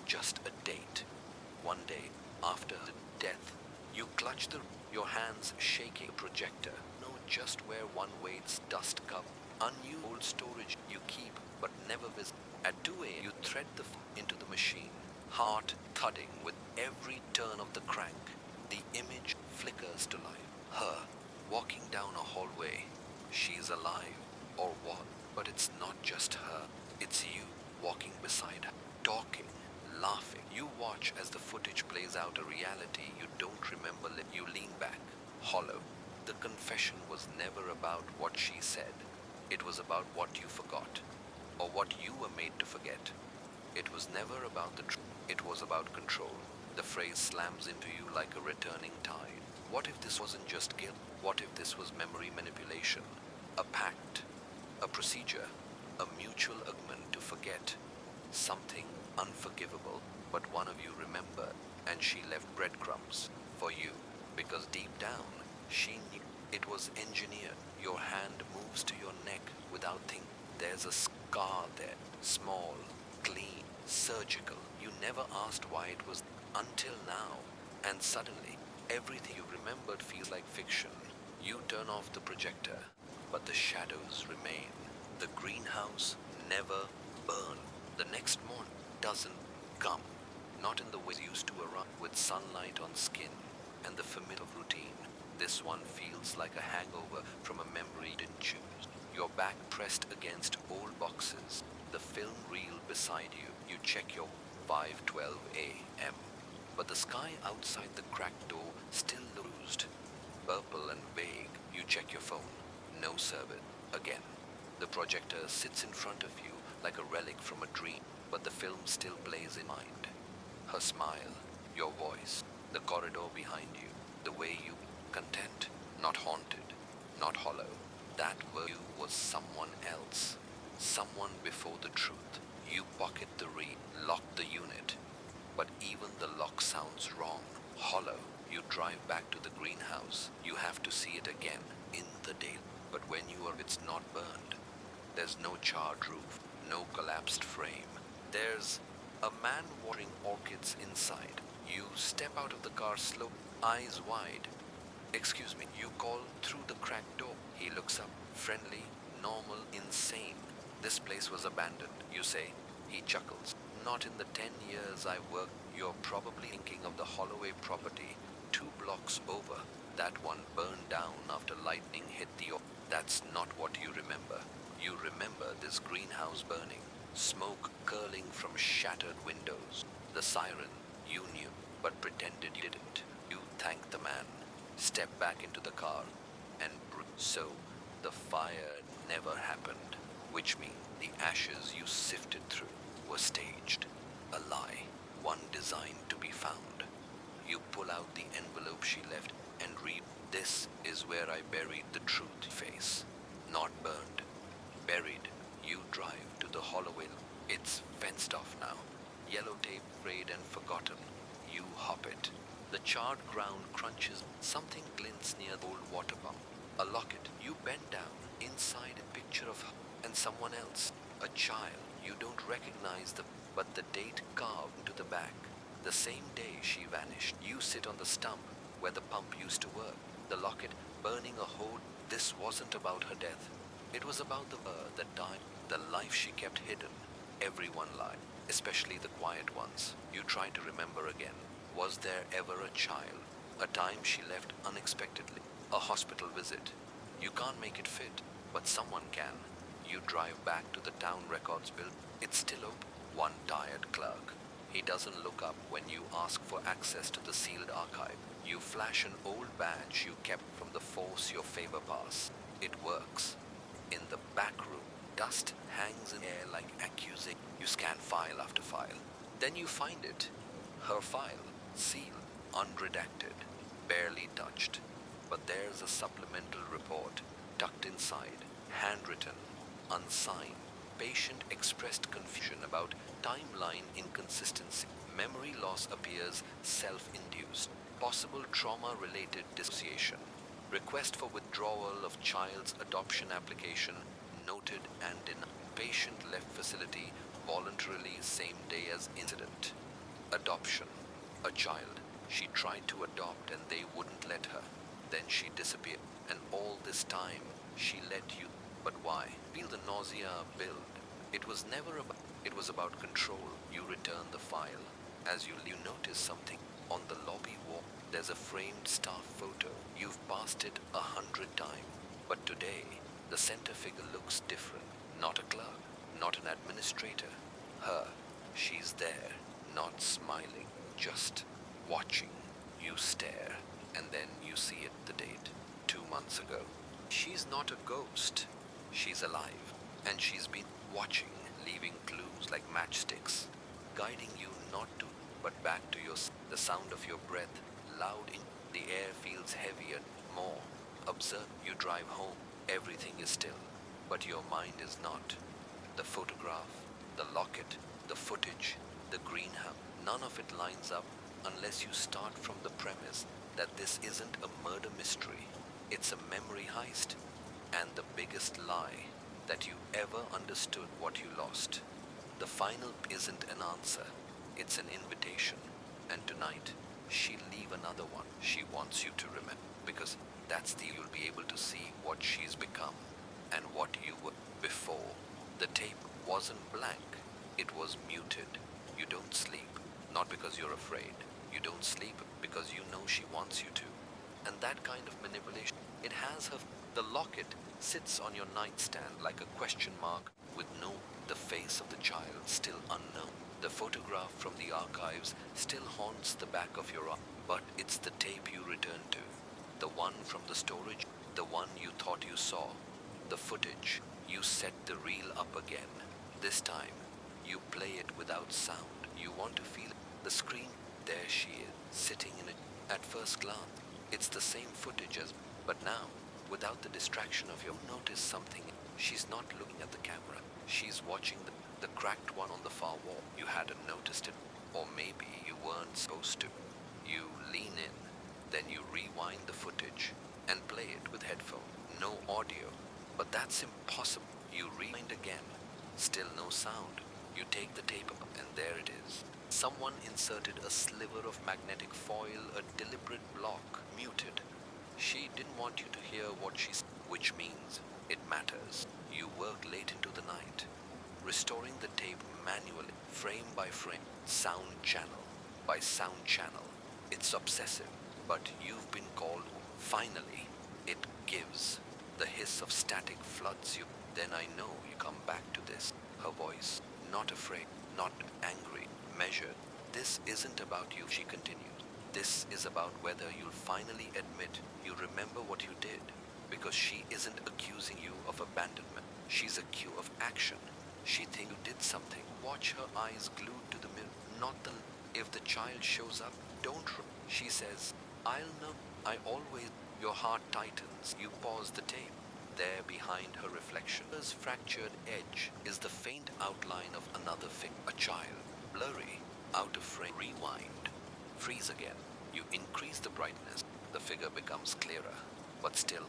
just a date. One day after the death, you clutch your hands shaking a projector. Know just where one waits. Dust cup, unused old storage you keep but never visit. At 2 a.m. you thread into the machine, heart thudding with every turn of the crank. The image flickers to life. Her, walking down a hallway. She's alive, or what? But it's not just her. It's you, walking beside her, talking, laughing. You watch as the footage plays out a reality you don't remember. You lean back, hollow. The confession was never about what she said. It was about what you forgot, or what you were made to forget. It was never about the truth. It was about control. The phrase slams into you like a returning tide. What if this wasn't just guilt? What if this was memory manipulation? A pact, a procedure, a mutual agreement to forget. Something unforgivable, but one of you remembered, and she left breadcrumbs for you, because deep down, she knew it was engineered. Your hand moves to your neck without thinking. There's a scar there, small, clean, surgical. You never asked why it was until now, and suddenly, everything you remembered feels like fiction. You turn off the projector, but the shadows remain. The greenhouse never burned. The next morning doesn't come, not in the way it used to arrive, with sunlight on skin and the familiar routine. This one feels like a hangover from a memory you didn't choose. Your back pressed against old boxes, the film reel beside you. You check your 5:12 a.m. But the sky outside the cracked door still loosed, purple and vague. You check your phone. No service. Again. The projector sits in front of you like a relic from a dream, but the film still plays in mind. Her smile, your voice, the corridor behind you, the way you content, not haunted, not hollow. That were you was someone else, someone before the truth. You pocket the reed, lock the unit, but even the lock sounds wrong, hollow. You drive back to the greenhouse. You have to see it again in the day, but when you are, it's not burned. There's no charred roof, no collapsed frame. There's a man watering orchids inside. You step out of the car slow, eyes wide. Excuse me, you call through the cracked door. He looks up, friendly, normal, insane. This place was abandoned, you say. He chuckles. Not in the 10 years I worked. You're probably thinking of the Holloway property 2 blocks over. That one burned down after lightning hit the. That's not what you remember. You remember this greenhouse burning, smoke curling from shattered windows. The siren, you knew, but pretended you didn't. You thanked the man, stepped back into the car, and so the fire never happened, which means the ashes you sifted through were staged. A lie, one designed to be found. You pull out the envelope she left and read, "This is where I buried the truth." Face, not burned, buried. You drive to the Holloway. It's fenced off now. Yellow tape frayed and forgotten. You hop it. The charred ground crunches. Something glints near the old water pump. A locket. You bend down. Inside a picture of her and someone else. A child. You don't recognize but the date carved into the back. The same day she vanished. You sit on the stump where the pump used to work. The locket burning a hole. This wasn't about her death. It was about the bird that died. The life she kept hidden. Everyone lied, especially the quiet ones. You try to remember again. Was there ever a child? A time she left unexpectedly. A hospital visit. You can't make it fit, but someone can. You drive back to the town records building. It's still open. One tired clerk. He doesn't look up when you ask for access to the sealed archive. You flash an old badge you kept from the force your favor pass. It works. In the back room, dust hangs in air like accusation. You scan file after file. Then you find it. Her file, sealed, unredacted, barely touched. But there's a supplemental report tucked inside, handwritten, unsigned. Patient expressed confusion about timeline inconsistency. Memory loss appears self-induced. Possible trauma-related dissociation. Request for withdrawal of child's adoption application noted and denied. Patient left facility voluntarily same day as incident. Adoption. A child. She tried to adopt and they wouldn't let her. Then she disappeared. And all this time, she let you. But why? Feel the nausea build. It was never about. It was about control. You return the file. As you notice something on the lobby wall. There's a framed staff photo. You've passed it 100 times. But today, the center figure looks different. Not a clerk, not an administrator. Her. She's there, not smiling, just watching. You stare, and then you see it, the date, 2 months ago. She's not a ghost. She's alive, and she's been watching, leaving clues like matchsticks, guiding you not to, but back to the sound of your breath, loud in the air feels heavier, more. Observe, you drive home, everything is still, but your mind is not. The photograph, the locket, the footage, the greenhouse, none of it lines up unless you start from the premise that this isn't a murder mystery. It's a memory heist, and the biggest lie, that you ever understood what you lost. The final isn't an answer, it's an invitation. And tonight, she'll leave another one. She wants you to remember, because that's you'll be able to see what she's become and what you were before. The tape wasn't blank, it was muted. You don't sleep, not because you're afraid. You don't sleep because you know she wants you to. And that kind of manipulation, it has her. The locket sits on your nightstand like a question mark with the face of the child still unknown. The photograph from the archives still haunts the back of your arm, but it's the tape you return to. The one from the storage, the one you thought you saw. The footage, you set the reel up again. This time, you play it without sound. You want to feel it. The screen, there she is, sitting in it. At first glance, it's the same footage as, but now, without the distraction of your notice something. She's not looking at the camera. She's watching the cracked one on the far wall. You hadn't noticed it, or maybe you weren't supposed to. You lean in, then you rewind the footage and play it with headphones. No audio, but that's impossible. You rewind again, still no sound. You take the tape and there it is. Someone inserted a sliver of magnetic foil, a deliberate block, muted. She didn't want you to hear what she said, which means it matters. You worked late into the night, restoring the tape manually, frame by frame, sound channel by sound channel. It's obsessive, but you've been called. Finally, it gives. The hiss of static floods you. Then I know you come back to this. Her voice, not afraid, not angry, measured. This isn't about you, she continued. This is about whether you'll finally admit you remember what you did. Because she isn't accusing you of abandonment. She's accused of action. She thinks you did something. Watch her eyes glued to the mirror, not the. If the child shows up, don't. She says, I'll know. I always. Your heart tightens. You pause the tape. There behind her reflection, her fractured edge is the faint outline of another figure. A child. Blurry. Out of frame. Rewind. Freeze again. You increase the brightness. The figure becomes clearer, but still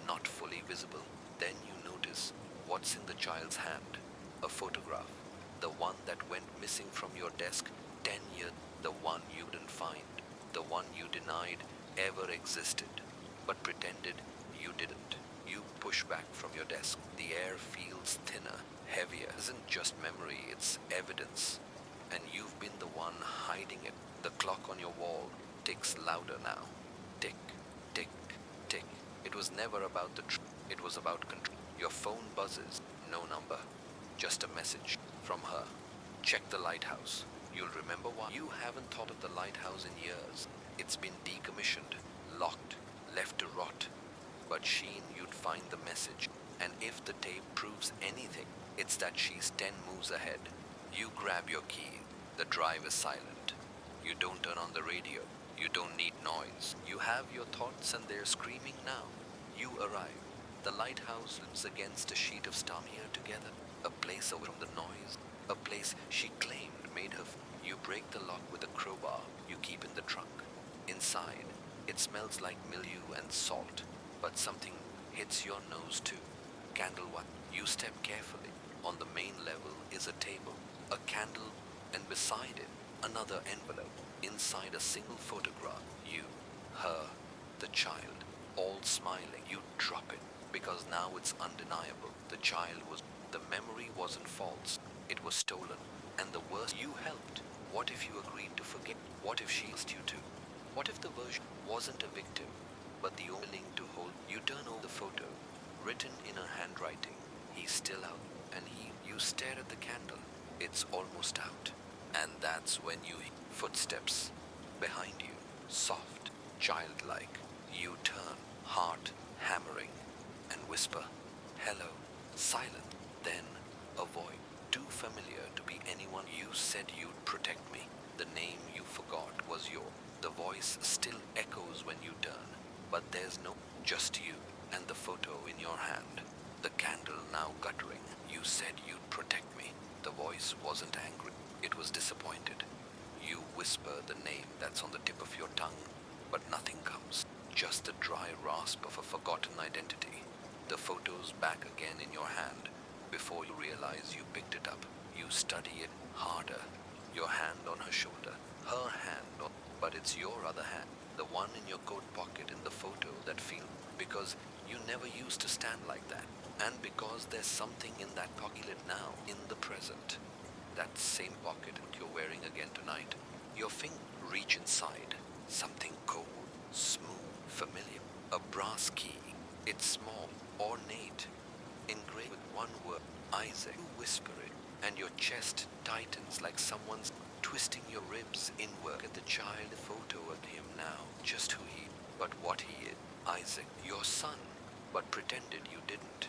not fully visible. Then you notice what's in the child's hand. A photograph. The one that went missing from your desk 10 years. The one you didn't find. The one you denied ever existed, but pretended you didn't. You push back from your desk. The air feels thinner, heavier. It isn't just memory, it's evidence. And you've been the one hiding it. The clock on your wall ticks louder now. Tick, tick, tick. It was never about the truth. It was about control. Your phone buzzes. No number. Just a message from her. Check the lighthouse. You'll remember why. You haven't thought of the lighthouse in years. It's been decommissioned, locked, left to rot. But she knew you'd find the message. And if the tape proves anything, it's that she's 10 moves ahead. You grab your key. The drive is silent. You don't turn on the radio. You don't need noise. You have your thoughts and they're screaming now. You arrive. The lighthouse lives against a sheet of star here together. A place away from the noise. A place she claimed made her. You break the lock with a crowbar you keep in the trunk. Inside, it smells like mildew and salt, but something hits your nose too. Candlewick. You step carefully. On the main level is a table, a candle, and beside it, another envelope. Inside a single photograph. You, her, the child, all smiling. You drop it, because now it's undeniable. The child was. The memory wasn't false. It was stolen. And the worst, you helped. What if you agreed to forget? What if she asked you to? What if the version wasn't a victim, but the only link to hold? You turn over the photo, written in her handwriting. He's still out, and you stare at the candle. It's almost out. And that's when you hear footsteps behind you, soft, childlike. You turn, heart hammering, and whisper, hello, silent. Then a voice, too familiar to be anyone. You said you'd protect me. The name you forgot was yours. The voice still echoes when you turn, but there's no, just you and the photo in your hand. The candle now guttering. You said you'd protect me. The voice wasn't angry. It was disappointed. You whisper the name that's on the tip of your tongue, but nothing comes. Just the dry rasp of a forgotten identity. The photo's back again in your hand. Before you realize you picked it up, you study it harder. Your hand on her shoulder, her hand on, but it's your other hand, the one in your coat pocket in the photo that feels, because you never used to stand like that, and because there's something in that pocket now, in the present. That same pocket you're wearing again tonight. Your fingers reach inside, something cold, smooth, familiar, a brass key. It's small, ornate, engraved with one word, Isaac. You whisper it, and your chest tightens like someone's twisting your ribs inward. At the child photo of him now, just who he, but what he is. Isaac, your son, but pretended you didn't.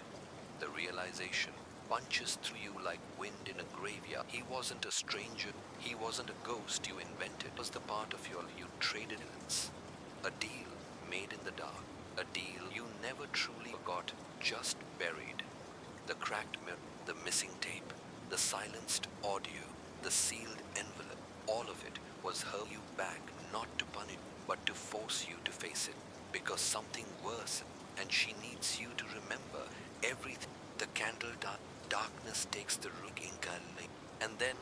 The realization punches through you like wind in a graveyard. He wasn't a stranger. He wasn't a ghost you invented. It was the part of you traded in. A deal made in the dark. A deal you never truly forgot, just buried. The cracked mirror, the missing tape, the silenced audio, the sealed envelope, all of it was her you back, not to punish, but to force you to face it. Because something worse, and she needs you to remember everything. The candle darkness takes the rook in, And then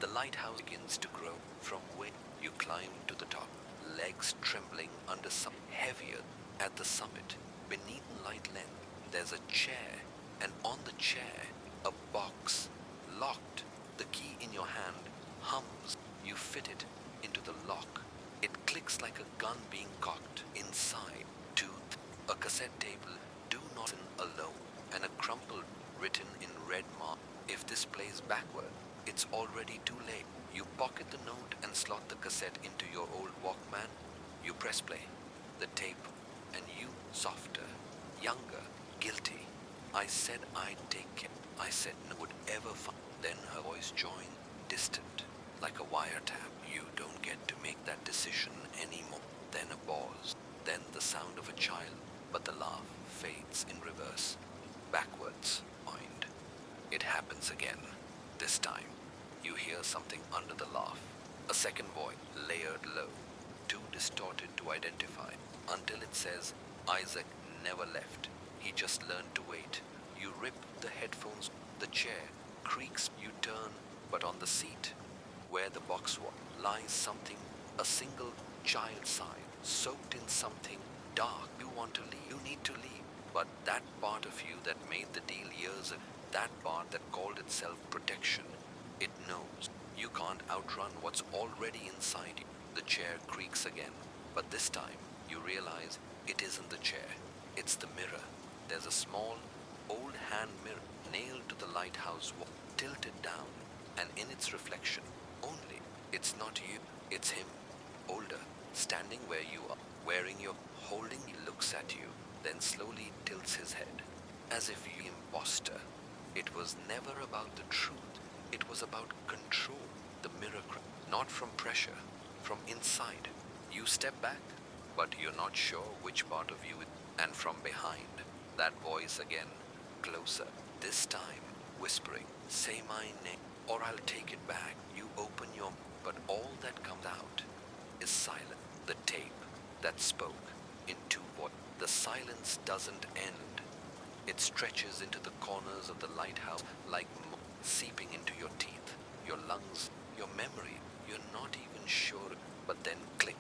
the lighthouse begins to grow from where you climb to the top, legs trembling under some heavier. At the summit, beneath light length, there's a chair, and on the chair, a box, locked. The key in your hand hums. You fit it into the lock. It clicks like a gun being cocked. Inside, tooth, a cassette tape, do not listen alone, and a crumpled written in red mark. If this plays backward, it's already too late. You pocket the note and slot the cassette into your old Walkman. You press play. The tape, and you, softer, younger, guilty. I said I'd take care. I said no would ever find. Then her voice joined, distant, like a wiretap. You don't get to make that decision anymore. Then a pause. Then the sound of a child, but the laugh fades in reverse. Backwards, mind. It happens again. This time, you hear something under the laugh. A second voice, layered low, too distorted to identify, until it says, Isaac never left. He just learned to wait. You rip the headphones. The chair creaks. You turn, but on the seat, where the box was, lies something, a single child sigh, soaked in something dark. You want to leave. You need to leave. But that part of you that made the deal years ago, that part that called itself protection, it knows you can't outrun what's already inside you. The chair creaks again, but this time you realize it isn't the chair, it's the mirror. There's a small, old hand mirror nailed to the lighthouse wall, tilted down, and in its reflection only, it's not you, it's him, older, standing where you are, wearing your holding. He looks at you, then slowly tilts his head, as if you imposter. It was never about the truth, it was about control. The mirror not from pressure, from inside. You step back, but you're not sure which part of you it, and from behind, that voice again, closer, this time whispering, say my name, or I'll take it back. You open your, but all that comes out is silent. The tape that spoke in two voices. The silence doesn't end. It stretches into the corners of the lighthouse like seeping into your teeth, your lungs, your memory. You're not even sure, but then click.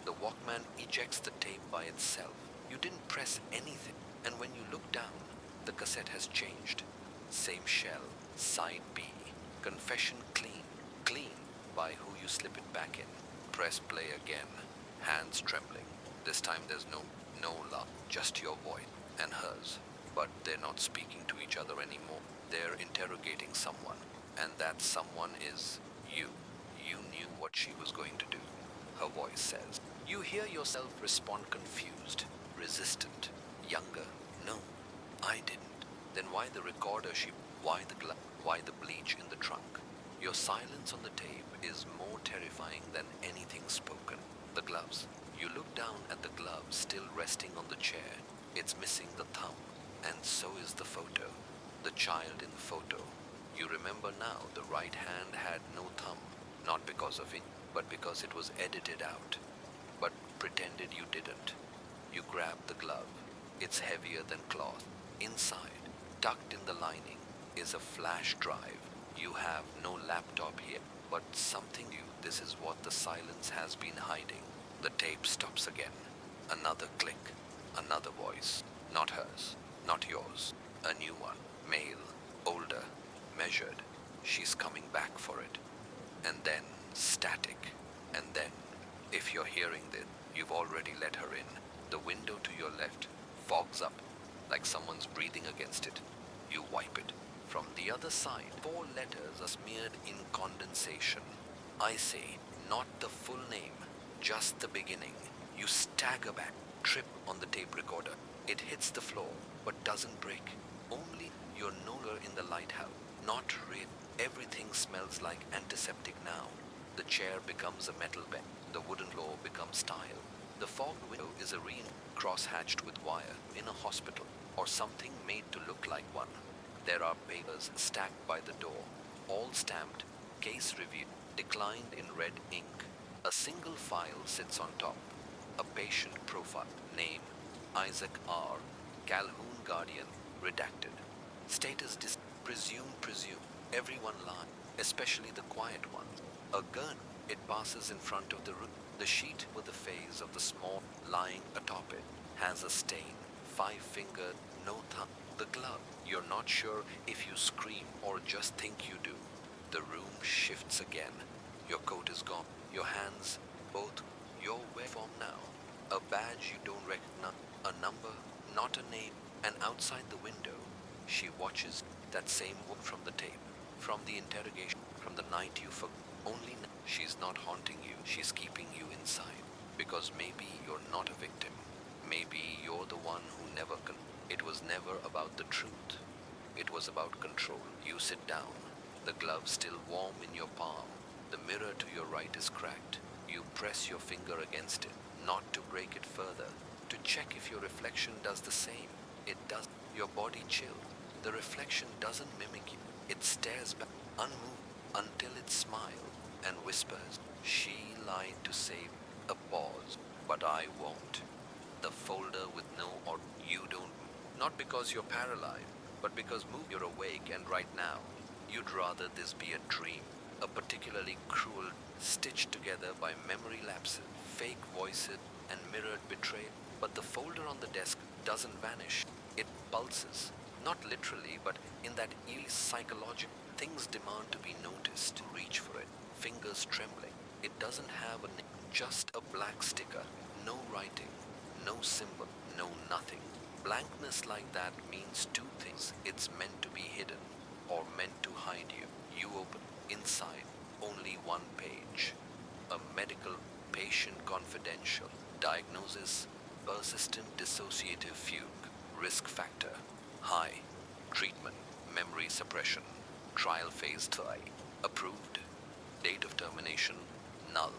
The Walkman ejects the tape by itself. You didn't press anything, and when you look down, the cassette has changed. Same shell, side B, confession clean, clean by who you slip it back in. Press play again, hands trembling. This time there's no love, just your voice and hers. But they're not speaking to each other anymore. They're interrogating someone, and that someone is you. You knew what she was going to do, her voice says. You hear yourself respond confused, resistant, younger. No, I didn't. Then why the recorder why the why the bleach in the trunk? Your silence on the tape is more terrifying than anything spoken. The gloves. You look down at the glove still resting on the chair. It's missing the thumb, and so is the photo. The child in the photo. You remember now the right hand had no thumb, not because of it, but because it was edited out. But pretended you didn't. You grab the glove. It's heavier than cloth. Inside, tucked in the lining, is a flash drive. You have no laptop here, but something new. This is what the silence has been hiding. The tape stops again. Another click. Another voice. Not hers. Not yours. A new one. Male. Older. Measured. She's coming back for it. And then static. And then, if you're hearing this, you've already let her in. The window to your left fogs up, like someone's breathing against it. You wipe it. From the other side, 4 letters are smeared in condensation. I say, not the full name, just the beginning. You stagger back, trip on the tape recorder. It hits the floor, but doesn't break. Only you're no longer in the lighthouse. Not real. Everything smells like antiseptic now. The chair becomes a metal bed. The wooden floor becomes tile. The fog window is a cross-hatched with wire in a hospital, or something made to look like one. There are papers stacked by the door, all stamped, case review, declined in red ink. A single file sits on top. A patient profile. Name, Isaac R. Calhoun Guardian, redacted. Status presume. Everyone lied. especially the quiet ones. A gun, it passes in front of the room. The sheet with the face of the small lying atop it has a stain. 5 finger, no thumb. The glove. You're not sure if you scream or just think you do. The room shifts again. Your coat is gone. Your hands, both. Your form now. A badge you don't recognize. A number, not a name. And outside the window, she watches that same woman from the tape, from the interrogation, from the night you forgot. Only she's not haunting you. She's keeping you inside. Because maybe you're not a victim. Maybe you're the one who never It was never about the truth. It was about control. You sit down, the glove still warm in your palm. The mirror to your right is cracked. You press your finger against it, not to break it further, to check if your reflection does the same. It does. Your body chills. The reflection doesn't mimic you. It stares back, unmoved, until it smiles and whispers, "She lied to save." A pause. "But I won't." The folder with no or you don't. Not because you're paralyzed, but because you're awake, and right now, you'd rather this be a dream, a particularly cruel, stitched together by memory lapses, fake voices, and mirrored betrayal. But the folder on the desk doesn't vanish. It pulses, not literally, but in that eerie psychological. Things demand to be noticed. Reach for it, fingers trembling. It doesn't have a name, just a black sticker, no writing, no symbol, no nothing. Blankness like that means two things. It's meant to be hidden or meant to hide you. You open inside only one page. A medical patient confidential diagnosis, persistent dissociative fugue, risk factor, high, treatment, memory suppression, trial phase 3, approved, date of termination, null.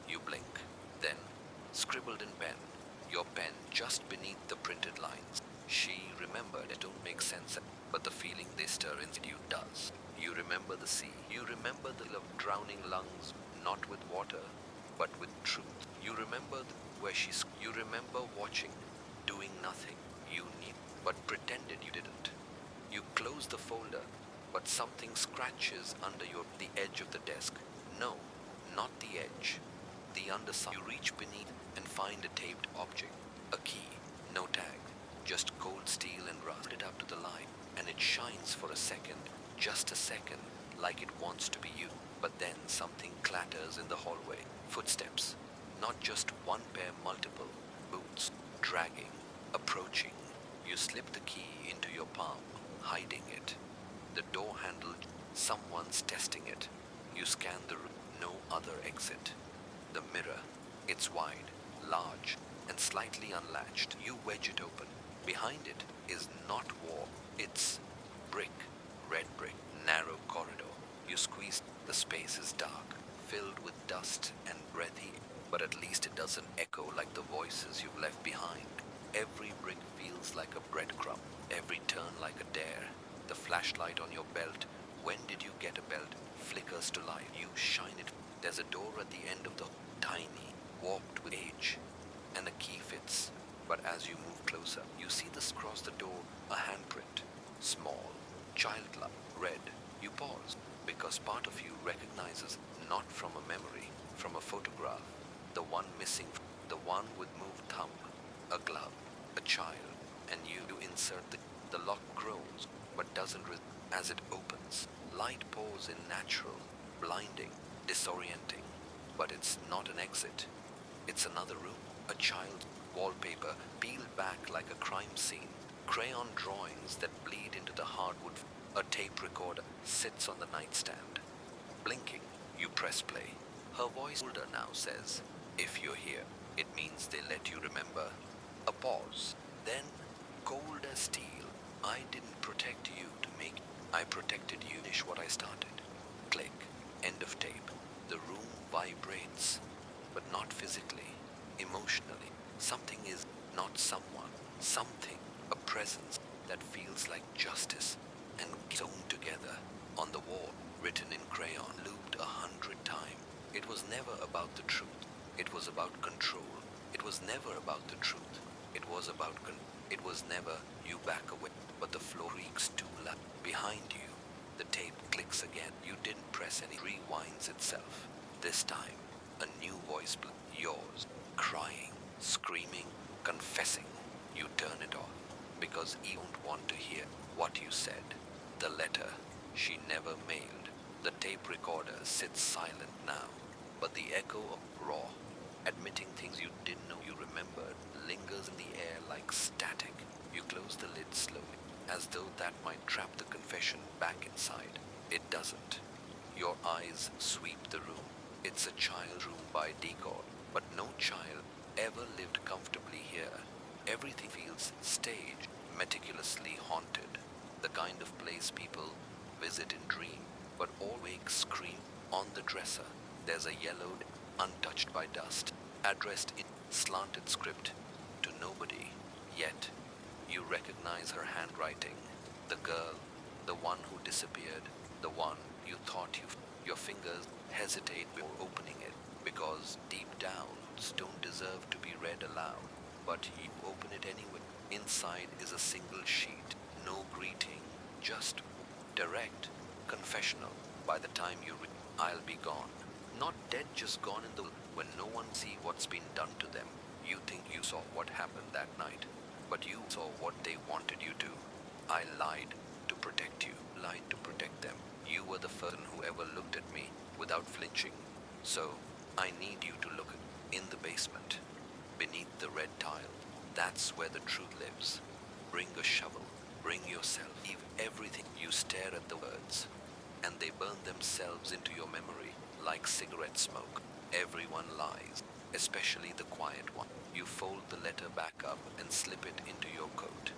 You blink, then, scribbled in pen, your pen just beneath the printed lines. She remembered. It don't make sense, but the feeling they stir inside you does. You remember the sea. You remember the of drowning lungs, not with water, but with truth. You remember you remember watching, doing nothing. You knew, but pretended you didn't. You close the folder, but something scratches under the edge of the desk. No, not the edge. The underside. You reach beneath and find a taped object. A key, no tag, just cold steel and rust. It up to the light, and it shines for a second, just a second, like it wants to be you. But then something clatters in the hallway. Footsteps. Not just one pair, multiple. Boots. Dragging. Approaching. You slip the key into your palm, hiding it. The door handle. Someone's testing it. You scan the room. No other exit. The mirror. It's wide, large, and slightly unlatched. You wedge it open. Behind it is not wall. It's brick. Red brick. Narrow corridor. You squeeze. The space is dark, filled with dust and breathy, but at least it doesn't echo like the voices you've left behind. Every brick feels like a breadcrumb, every turn like a dare. The flashlight on your belt, when did you get a belt, flickers to life. You shine it. There's a door at the end of the tiny, warped with age, and a key fits. But as you move closer, you see this across the door, a handprint, small, childlike, red. You pause, because part of you recognizes not from a memory, from a photograph, the one missing, the one with moved thumb, a glove, a child, and you insert the lock groans, but doesn't as it opens. Light pours in natural, blinding, disorienting, but it's not an exit. It's another room, a child's wallpaper peeled back like a crime scene, crayon drawings that bleed into the hardwood. A tape recorder sits on the nightstand. Blinking, you press play. Her voice, older now, says, "If you're here, it means they let you remember." A pause. Then, cold as steel, "I didn't protect you to make. I protected you." Finish what I started. Click. End of tape. The room vibrates, but not physically, emotionally. Something is not someone. Something, a presence that feels like justice and sewn together. On the wall, written in crayon, looped 100 times. It was never about the truth. It was about control. It was never about the truth. It was about it was never, "You back away," but the floor creaks too loud. Behind you, The tape clicks again. You didn't press any. Rewinds itself. This time, a new voice, yours, crying, screaming, confessing. You turn it off because you don't want to hear what you said. The letter she never mailed. The tape recorder sits silent now, but the echo of raw, admitting things you didn't know you remembered, lingers in the air like static. You close the lid slowly, as though that might trap the confession back inside. It doesn't. Your eyes sweep the room. It's a child's room by decor, but no child ever lived comfortably here. Everything feels staged, meticulously haunted. The kind of place people visit in dream, but always scream. On the dresser, there's a yellowed, untouched by dust, addressed in slanted script to nobody. Yet, you recognize her handwriting. The girl, the one who disappeared, the one you thought your fingers hesitate before opening it, because deep down, don't deserve to be read aloud. But you open it anyway. Inside is a single sheet, no greeting, just direct, confessional. By the time you read, I'll be gone. Not dead, just gone in the when no one see what's been done to them. You think you saw what happened that night, but you saw what they wanted you to. I lied to protect you, lied to protect them. You were the first who ever looked at me without flinching. So, I need you to look in the basement, beneath the red tile. That's where the truth lives. Bring a shovel, bring yourself, leave everything. You stare at the words, and they burn themselves into your memory like cigarette smoke. Everyone lies, especially the quiet one. You fold the letter back up and slip it into your coat.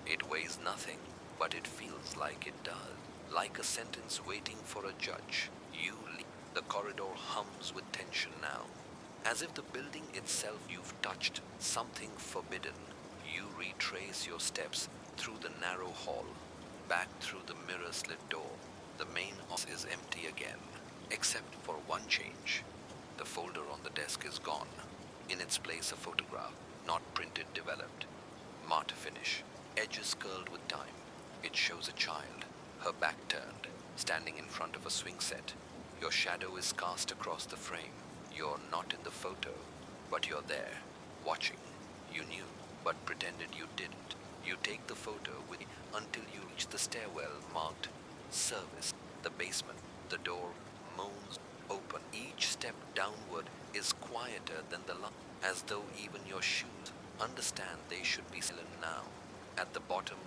It weighs nothing, but it feels like it does. Like a sentence waiting for a judge. You leave. The corridor hums with tension now. As if the building itself you've touched, something forbidden. You retrace your steps through the narrow hall, back through the mirror-slit door. The main office is empty again, except for one change. The folder on the desk is gone. In its place, a photograph, not printed, developed. Matte finish, edges curled with time. It shows a child, her back turned, standing in front of a swing set. Your shadow is cast across the frame. You're not in the photo, but you're there, watching. You knew, but pretended you didn't. You take the photo with you until you reach the stairwell marked service. The basement, the door moans open. Each step downward is quieter than the last, as though even your shoes understand they should be silent now. At the bottom,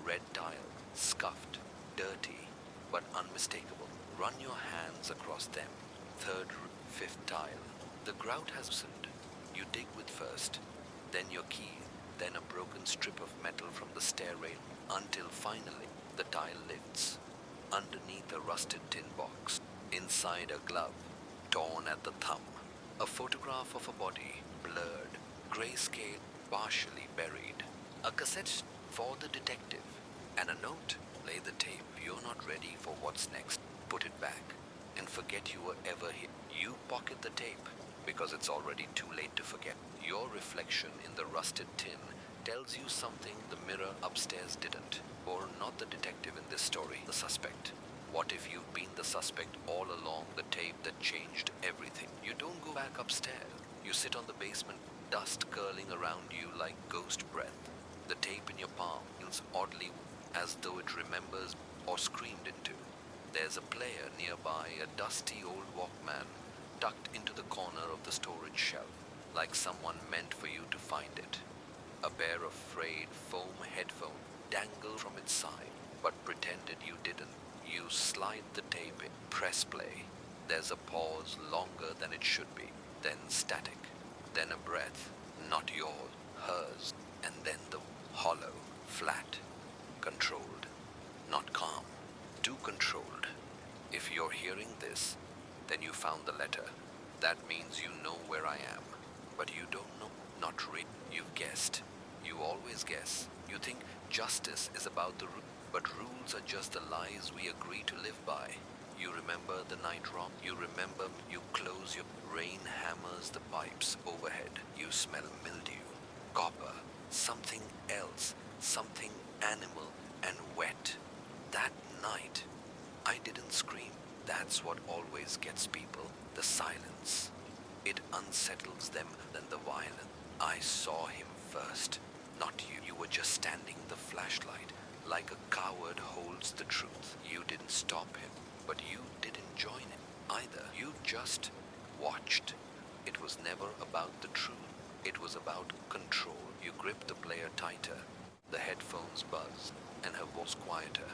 red tile, scuffed, dirty, but unmistakable. Run your hands across them. Third, fifth tile. The grout has loosened. You dig with first, then your key, then a broken strip of metal from the stair rail, until finally the tile lifts. Underneath a rusted tin box, inside a glove, torn at the thumb. A photograph of a body, blurred, grayscale, partially buried. A cassette for the detective, and a note. Play the tape. You're not ready for what's next. Put it back, and forget you were ever here. You pocket the tape, because it's already too late to forget. Your reflection in the rusted tin tells you something the mirror upstairs didn't. Or not the detective in this story, the suspect. What if you've been the suspect all along, the tape that changed everything? You don't go back upstairs. You sit on the basement, dust curling around you like ghost breath. The tape in your palm feels oddly as though it remembers or screamed into. There's a player nearby, a dusty old Walkman, tucked into the corner of the storage shelf, like someone meant for you to find it. A pair of frayed foam headphones dangle from its side, but pretended you didn't. You slide the tape in, press play. There's a pause longer than it should be, then static, then a breath, not yours, hers, and then the hollow, flat, controlled, not calm, too controlled. If you're hearing this, then you found the letter. That means you know where I am, but you don't know, not really. You've guessed. You always guess. You think justice is about the rules, but rules are just the lies we agree to live by. You remember the night wrong. You remember you close your rain hammers the pipes overhead. You smell mildew, copper, something else, something animal and wet. That night, I didn't scream. That's what always gets people. The silence. It unsettles them than the violence. I saw him first. Not you. You were just standing the flashlight like a coward holds the truth. You didn't stop him, but you didn't join him either. You just watched. It was never about the truth. It was about control. You gripped the player tighter. The headphones buzzed, and her voice quieter.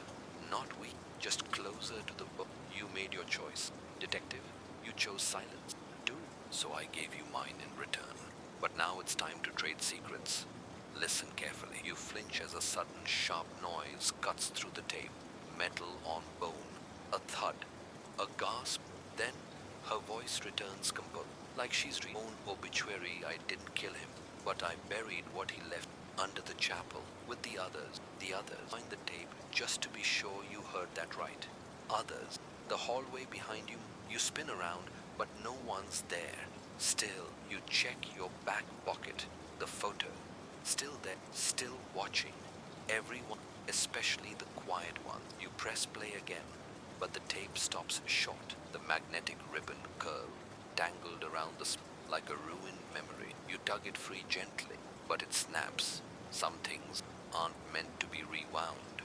Not weak, just closer to the book. You made your choice. Detective, you chose silence. Do. So I gave you mine in return. But now it's time to trade secrets. Listen carefully. You flinch as a sudden sharp noise cuts through the tape. Metal on bone. A thud. A gasp. Then her voice returns composed. Like she's read own obituary. I didn't kill him, but I buried what he left under the chapel with the others. The others find the tape just to be sure you heard that right. Others. The hallway behind you. You spin around, but no one's there. Still, you check your back pocket. The photo. Still there. Still watching. Everyone, especially the quiet one. You press play again, but the tape stops short. The magnetic ribbon curl tangled around like a ruined memory. You tug it free gently, but it snaps. Some things aren't meant to be rewound.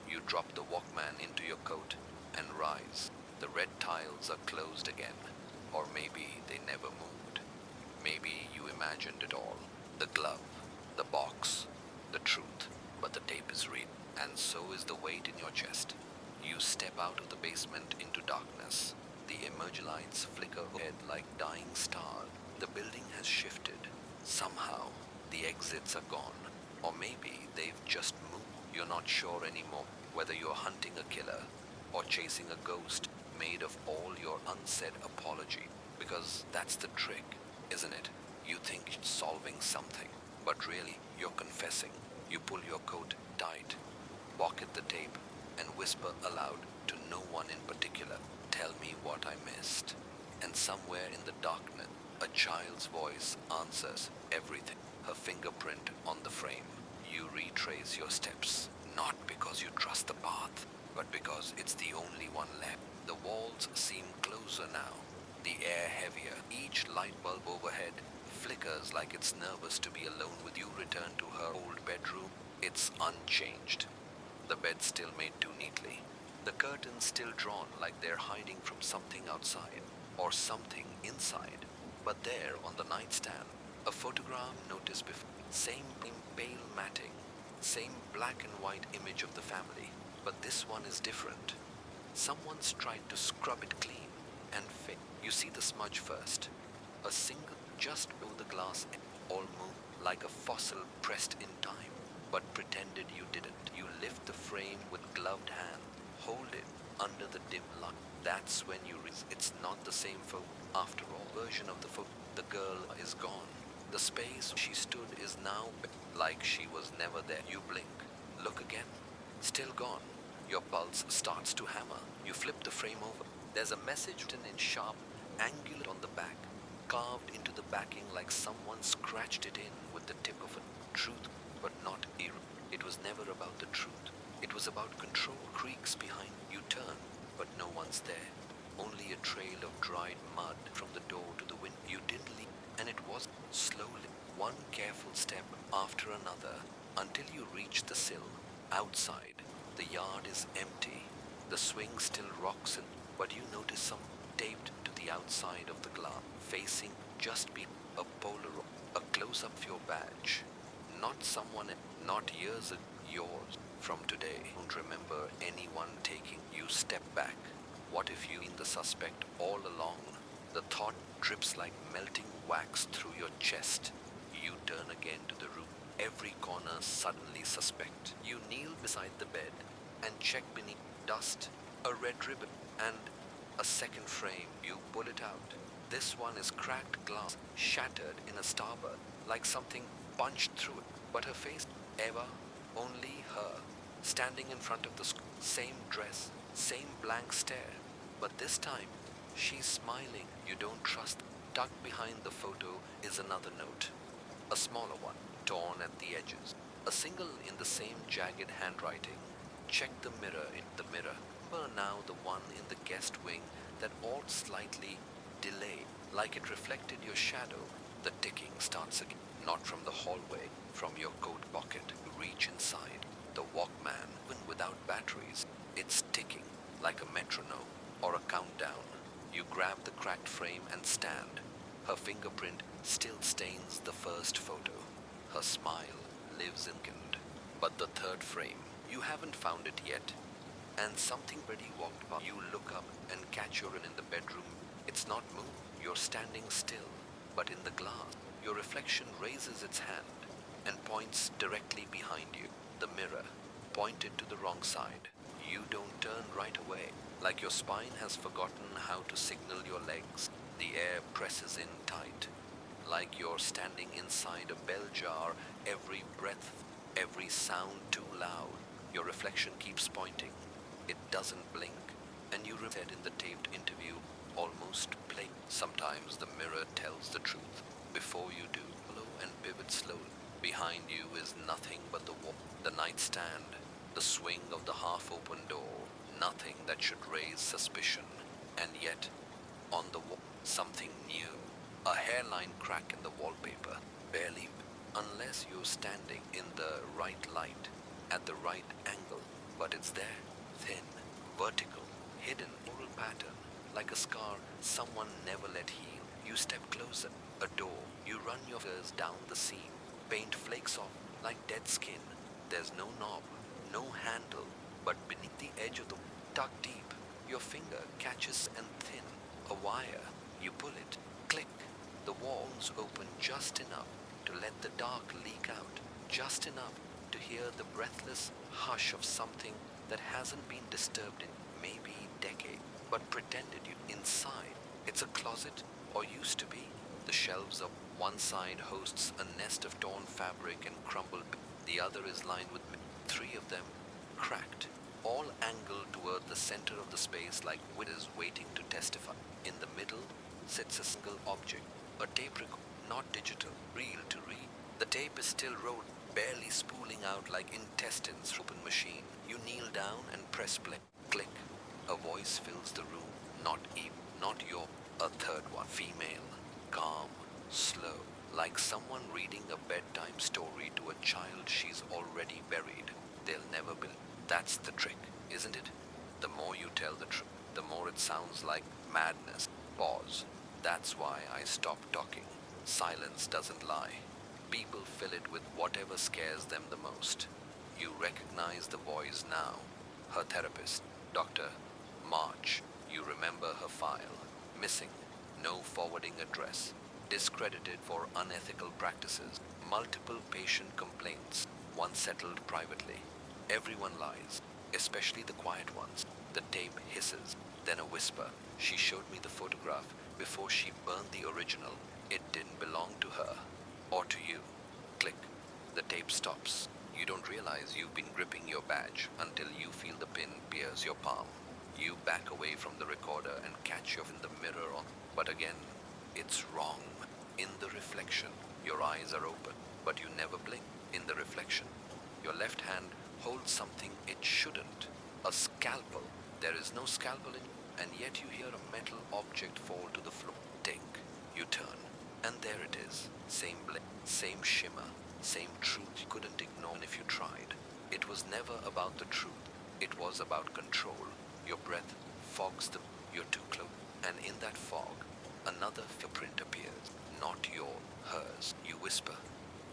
You drop the Walkman into your coat and rise. The red tiles are closed again, or maybe they never moved. Maybe you imagined it all. The glove, the box, the truth, but the tape is real, and so is the weight in your chest. You step out of the basement into darkness. The emerge lights flicker overhead like dying stars. The building has shifted. Somehow, the exits are gone. Or maybe they've just moved. You're not sure anymore whether you're hunting a killer or chasing a ghost made of all your unsaid apology. Because that's the trick, isn't it? You think you're solving something, but really you're confessing. You pull your coat tight, pocket the tape, and whisper aloud to no one in particular, "Tell me what I missed." And somewhere in the darkness, a child's voice answers everything. Her fingerprint on the frame. You retrace your steps, not because you trust the path, but because it's the only one left. The walls seem closer now, the air heavier. Each light bulb overhead flickers like it's nervous to be alone with you. Return to her old bedroom. It's unchanged. The bed still made too neatly. The curtains still drawn like they're hiding from something outside or something inside. But there on the nightstand, a photograph noticed before. Same pale matting, same black and white image of the family. But this one is different. Someone's tried to scrub it clean and fit. You see the smudge first. A single just below the glass, almost like a fossil pressed in time, but pretended you didn't. You lift the frame with gloved hand, hold it under the dim light. That's when you realize it's not the same photo. After all, version of the photo. The girl is gone. The space she stood is now like she was never there. You blink. Look again. Still gone. Your pulse starts to hammer. You flip the frame over. There's a message written in sharp, angular on the back, carved into the backing like someone scratched it in with the tip of a truth, but not error. It was never about the truth. It was about control. Creaks behind. You turn, but no one's there. Only a trail of dried mud from the door to the window. You didn't leave, and it was slowly, one careful step after another, until you reach the sill. Outside, the yard is empty. The swing still rocks, but you notice some taped to the outside of the glass, facing just be a Polaroid, a close-up of your badge. Not someone, not years ago, yours. From today, don't remember anyone taking. You step back. What if you've been the suspect all along? The thought drips like melting wax through your chest. You turn again to the room. Every corner suddenly suspect. You kneel beside the bed and check beneath. Dust, a red ribbon, and a second frame. You pull it out. This one is cracked glass, shattered in a starburst, like something punched through it. But her face, ever, only her, standing in front of the same dress, same blank stare. But this time, she's smiling. You don't trust. Tucked behind the photo is another note, a smaller one, torn at the edges. A single in the same jagged handwriting. Check the mirror in the mirror. remember now the one in the guest wing that all slightly delayed, like it reflected your shadow. The ticking starts again, not from the hallway, from your coat pocket. You reach inside. The Walkman, even without batteries, it's ticking like a metronome or a countdown. You grab the cracked frame and stand. Her fingerprint still stains the first photo. Her smile lives in kind. But the third frame, you haven't found it yet. And something already walked by. You look up and catch your in the bedroom. It's not moved. You're standing still, but in the glass, your reflection raises its hand and points directly behind you. The mirror pointed to the wrong side. You don't turn right away, like your spine has forgotten how to signal your legs. The air presses in tight, like you're standing inside a bell jar, every breath, every sound too loud. Your reflection keeps pointing. It doesn't blink, and you said in the taped interview, almost plain. Sometimes the mirror tells the truth. Before you do, follow and pivot slowly. Behind you is nothing but the wall, the nightstand, the swing of the half-open door, nothing that should raise suspicion. And yet, on the wall, something new. A hairline crack in the wallpaper, barely, unless you're standing in the right light, at the right angle. But it's there, thin, vertical, hidden, oral pattern, like a scar someone never let heal. You step closer, a door. You run your fingers down the seam. Paint flakes off like dead skin. There's no knob, no handle, but beneath the edge of the tucked deep, your finger catches and thin, a wire. You pull it, click. The walls open just enough to let the dark leak out, just enough to hear the breathless hush of something that hasn't been disturbed in maybe decades, but pretended you inside. It's a closet, or used to be. The shelves of one side hosts a nest of torn fabric and crumbled. The other is lined with three of them, cracked, all angled toward the center of the space like witnesses waiting to testify. In the middle sits a single object, a tape recorder, not digital, reel to read. The tape is still rolled, barely spooling out like intestines from open machine. You kneel down and press play. Click. A voice fills the room. Not Eve, not your. A third one, female, calm, slow, like someone reading a bedtime story to a child she's already buried. They'll never believe. That's the trick, isn't it? The more you tell the truth, the more it sounds like madness. Pause. That's why I stopped talking. Silence doesn't lie. People fill it with whatever scares them the most. You recognize the voice now. Her therapist, Dr. March. You remember her file. Missing. No forwarding address. Discredited for unethical practices. Multiple patient complaints. One settled privately. Everyone lies, especially the quiet ones. The tape hisses, then a whisper. She showed me the photograph before she burned the original. It didn't belong to her. Or to you. Click. The tape stops. You don't realize you've been gripping your badge until you feel the pin pierce your palm. You back away from the recorder and catch yourself in the mirror on. But again, it's wrong. In the reflection, your eyes are open, but you never blink. In the reflection, your left hand holds something it shouldn't. A scalpel. There is no scalpel in you, and yet you hear a metal object fall to the floor. Tink. You turn, and there it is. Same blade, same shimmer, same truth you couldn't ignore if you tried. It was never about the truth. It was about control. Your breath fogs the. You're too close. And in that fog, another footprint appears. Not your, hers. You whisper,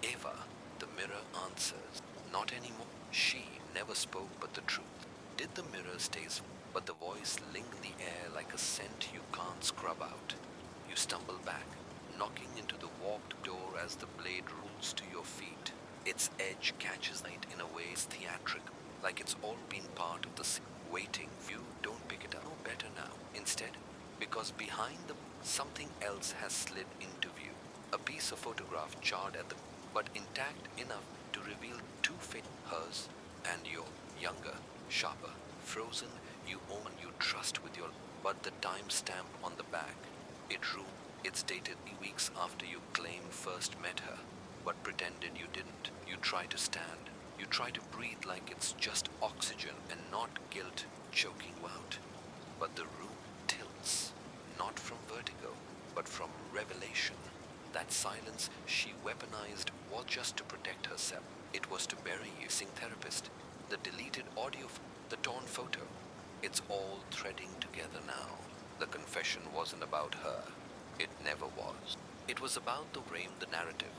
Eva. The mirror answers, not anymore. She never spoke but the truth. Did the mirror stays, but the voice linger in the air like a scent you can't scrub out. You stumble back, knocking into the walked door as the blade rolls to your feet. Its edge catches light in a way it's theatrical, like it's all been part of the scene. Waiting for you, don't pick it up. No better now. Instead, because behind the something else has slid into view. A piece of photograph charred at the but intact enough to reveal two faces, hers and your, younger, sharper, frozen, you own, you trust with your, but the timestamp on the back, it's dated 3 weeks after you claimed first met her, but pretended you didn't. You try to stand, You try to breathe like it's just oxygen and not guilt choking you out. But the room tilts, not from vertigo, but from revelation. That silence she weaponized was just to protect herself. It was to bury you, sing therapist, the deleted audio, the torn photo. It's all threading together now. The confession wasn't about her. It never was. It was about the frame, the narrative,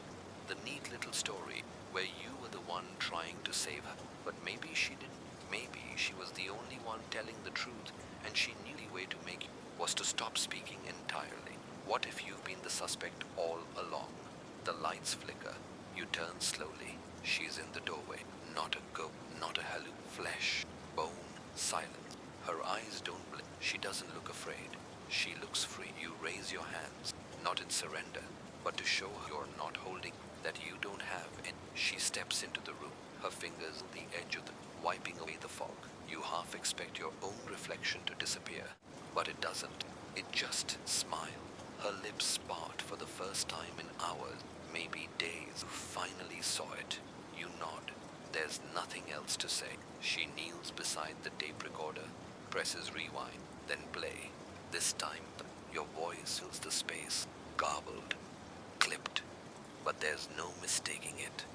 the neat little story where you were the one trying to save her. But maybe she didn't. Maybe she was the only one telling the truth, and she knew the way to make it was to stop speaking entirely. What if you've been the suspect all along? The lights flicker. You turn slowly. She's in the doorway. Not a ghost, not a hallucination. Flesh, bone, silence. Her eyes don't blink. She doesn't look afraid. She looks free. You raise your hands, not in surrender, but to show her you're not holding, that you don't have any. She steps into the room, her fingers on the edge of the, wiping away the fog. You half expect your own reflection to disappear, but it doesn't. It just smiles. Her lips part for the first time in hours, maybe days. You finally saw it. You nod. There's nothing else to say. She kneels beside the tape recorder, presses rewind, then play. This time, your voice fills the space, garbled, clipped, but there's no mistaking it.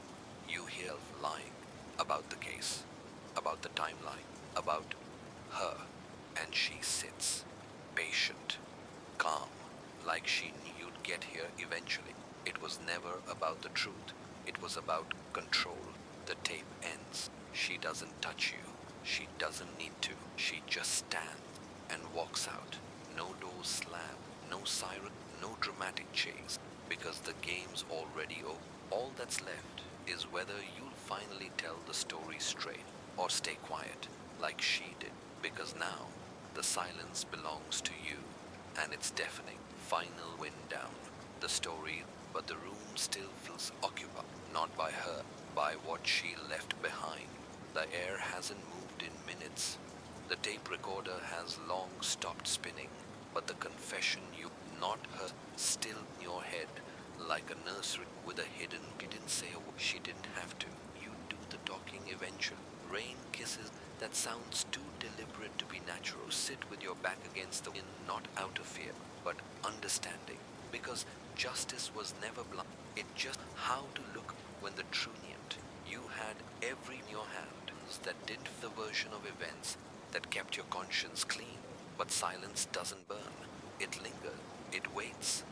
You hear lying about the case, about the timeline, about her, and she sits, patient, calm, like she knew you'd get here eventually. It was never about the truth. It was about control. The tape ends. She doesn't touch you. She doesn't need to. She just stands and walks out. No doors slam, no siren, no dramatic chase, because the game's already over. All that's left is whether you'll finally tell the story straight or stay quiet like she did, because now the silence belongs to you, and it's deafening. Final wind down. The story, but the room still feels occupied, not by her, by what she left behind. The air hasn't moved in minutes. The tape recorder has long stopped spinning, but the confession you, not her, still in your head, like a nursery with a hidden. She didn't say a word. She didn't have to. You do the talking eventually. Rain kisses that sounds too deliberate to be natural. Sit with your back against the wind, not out of fear, but understanding. Because justice was never blind. It just how to look when the truth. You had every in your hands that didn't the version of events that kept your conscience clean. But silence doesn't burn. It lingers. It waits.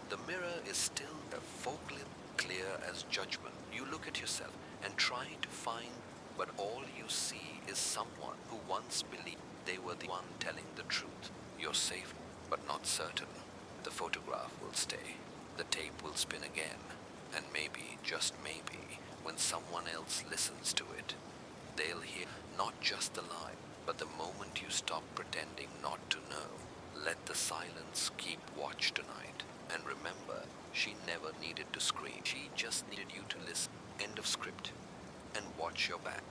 The mirror is still a forklift, clear as judgment. You look at yourself and try to find, but all you see is someone who once believed they were the one telling the truth. You're safe, but not certain. The photograph will stay. The tape will spin again. And maybe, just maybe, when someone else listens to it, they'll hear not just the lie, but the moment you stop pretending not to know. Let the silence keep watch tonight. And remember, she never needed to scream. She just needed you to listen. End of script. And watch your back.